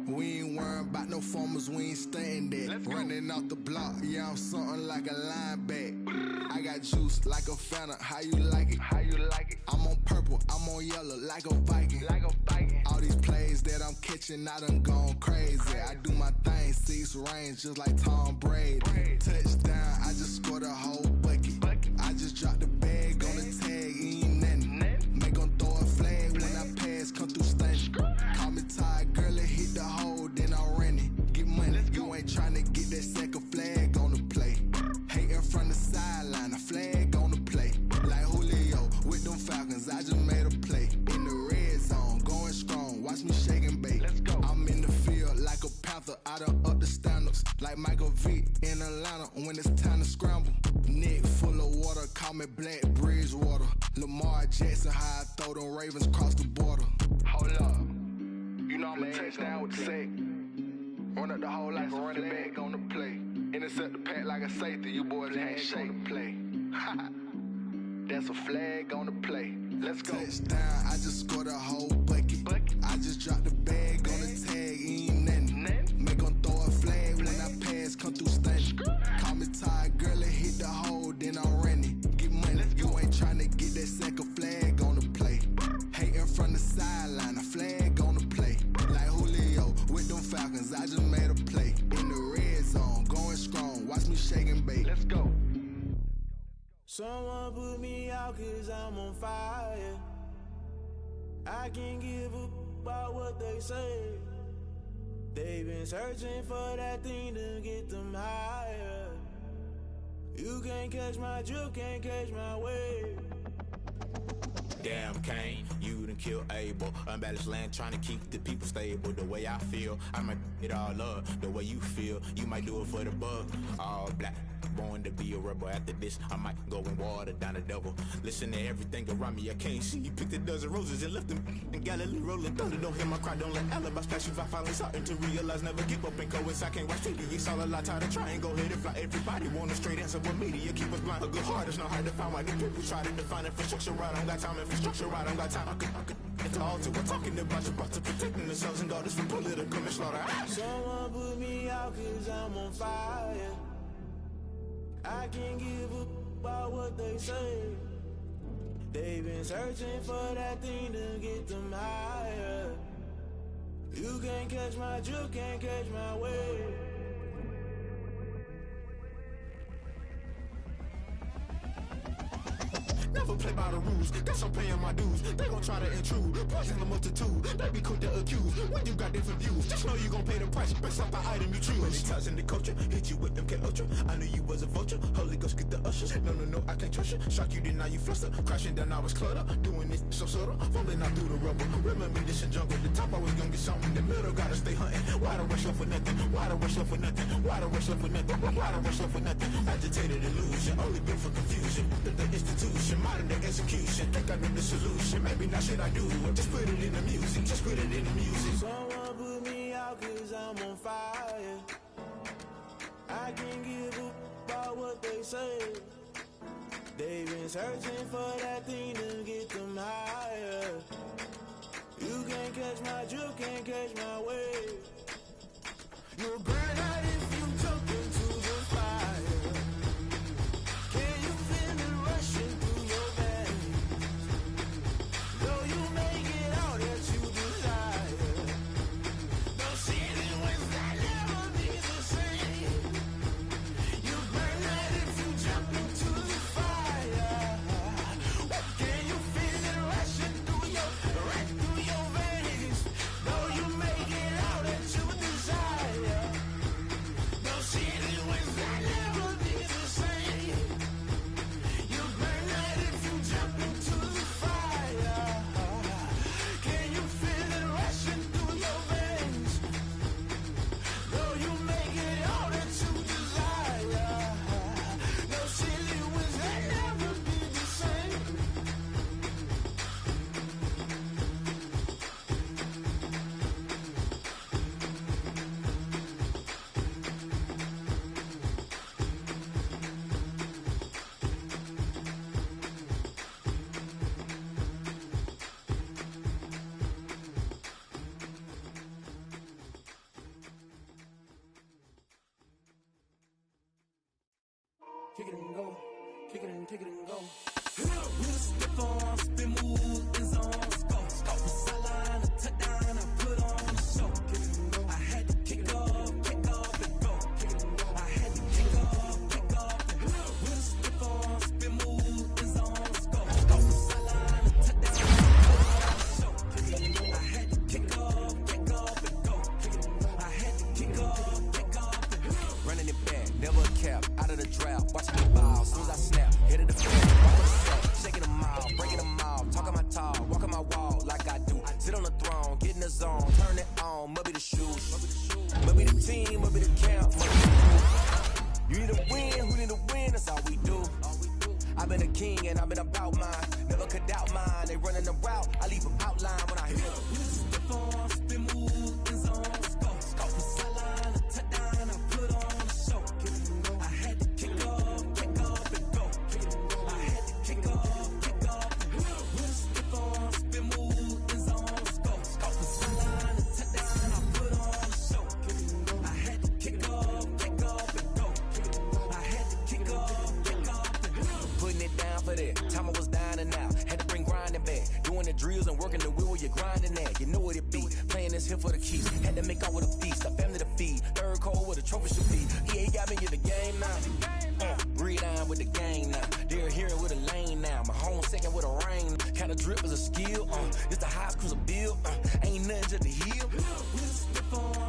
We ain't worrying about no formers, we ain't staying there. Running off the block, yeah, I'm something like a linebacker. I got juice like a Fanta, how you like it?
How you like it?
I'm on purple, I'm on yellow, like a Viking.
Like a Viking.
All these plays that I'm catching, I done gone crazy. I do my thing, 6 range, just like Tom Brady. Touchdown, I just scored a whole bucket. I just dropped the bag on the tag, ain't nothing. Make them throw a flag when I pass, come through stunning. Call me tired, girl, and hit the hole, then I'm running. Get money, you ain't trying to get that second flag on the play. Hating from the sideline, a flag on the play. Like Julio with them Falcons, I just made a play. In the red zone, going strong, watch me shake and bake.
Let's go.
I'm in the field like a panther, I done up the standards. Like Michael Vick in Atlanta when it's time to scramble. Neck full of water, call me Black Bridgewater. Lamar Jackson, how I throw them Ravens cross the border.
Hold up. You know I'm a touchdown with the sack. Run up the hole like a running back on the play. Intercept the pack like a safety. You boys ain't shake the play. That's a flag on the play. Let's go.
Touchdown, I just scored a whole bucket. I just dropped the bag on the tag, ain't nothing. Make them throw a flag when I pass, come through stunning. Call me tired, girl, and hit the hole, then I'm running. Get money, you ain't trying to get that second flag on the play. Hating from the sideline, a flag on the play. Like Julio with them Falcons, I just made a play. In the red zone, going strong, watch me shake and bake.
Let's go.
Someone put me out cause I'm on fire. I can't give a about what they say. They've been searching for that thing to get them higher. You can't catch my drift, can't catch my wave.
Damn Kane, you done killed Abel. Unbalanced land trying to keep the people stable. The way I feel, I might it all up. The way you feel, you might do it for the bug. All black, born to be a rebel. After this, I might go and water down the devil. Listen to everything around me, I can't see. Picked a dozen roses and left them in Galilee rolling thunder. Don't hear my cry, don't let alibis pass you. I finally starting to realize, never give up and coincide. Can't watch TV, it's all a lot. Tired of trying, go ahead and fly. Everybody want a straight answer, but media keep us blind. A good heart is not hard to find. Why the people try to define infrastructure right? I don't got time, infrastructure right? I don't got time. I could it's all to we're talking about your brother protecting the sons and daughters from political manslaughter.
Someone put me out cause I'm on fire. I can't give a about what they say. They've been searching for that thing to get them higher. You can't catch my drift, can't catch my wave.
Never play by the rules, guess I'm paying my dues. They gon' try to intrude, poison the multitude. They be quick to accuse, when you got different views. Just know you gon' pay the price, based off the item you choose. Many times in the culture, hit you with MK Ultra. I knew you was a vulture, Holy Ghost get the ushers. No, I can't trust you. Shock you, then now you fluster. Crashing down, I was clutter. Doing this so subtle, falling out through the rubble. Remember this in jungle, the top always gonna get something. The middle gotta stay hunting. Why the rush up for nothing? Why the rush up for nothing? Why the rush up for nothing? Why the rush up for nothing? Agitated illusion, only built for confusion. The institution, modern day execution. Think I know the solution. Maybe not shit I do. Just put it in the music. Just put it in the music.
Someone put me out cause I'm on fire. I can't give a about what they say. They've been searching for that thing to get them higher. You can't catch my drift, can't catch my wave. You'll burn out if you jump into the fire. Can you feel it rushing through your veins? Though you may get out that you desire, no ceiling was that never be the same. You burn out kick it and go, kick it and go. With a stiff on, spin move, in zone, let's go. From sideline to touchdown, I put on the show. I had to kick off and go. I had to kick off and go. With a stiff on, spin move, in zone, let's go. From sideline to touchdown, I put on the show. I had to kick off and go. I had to kick off and go.
Running it back, never a cap, out of the draft. Watching the ball, soon as I snap, hit of the fan. Walk on the set, shaking them all, breaking them all. Talking my talk, walking my wall like I do. Sit on the throne, get in the zone, turn it on, must be the shoes. Must be the team, must be the camp, must be the crew. You need a win, who need a win, that's all we do. I've been a king and I've been about mine. Never could doubt mine, they running the route, I leave them outline when I hit them.
With a stiff on, spin move, in zone, let's go. From sideline to touchdown, I put on the show. I had to kick off and go. I had to kick off and go. With a stiff on, spin move, in zone, let's go. From sideline to touchdown, I put on the show. I had to kick off and go. I had to kick off and go.
Putting it down for that. Time I was down and out. Had to bring grinding back. Doing the drills and working the wheel where you're grinding at. You know what it be. Playing this here for the keys. Had to make out with a feast. A family to feed. Third cold where the trophy should be. EA got me in the game now. Breathe down with the game now. They're here with a lane now. My home second with a rain. Kind of drip is a skill. It's the highest cruiser bill. Ain't nothing to the heel.
With a stiff on,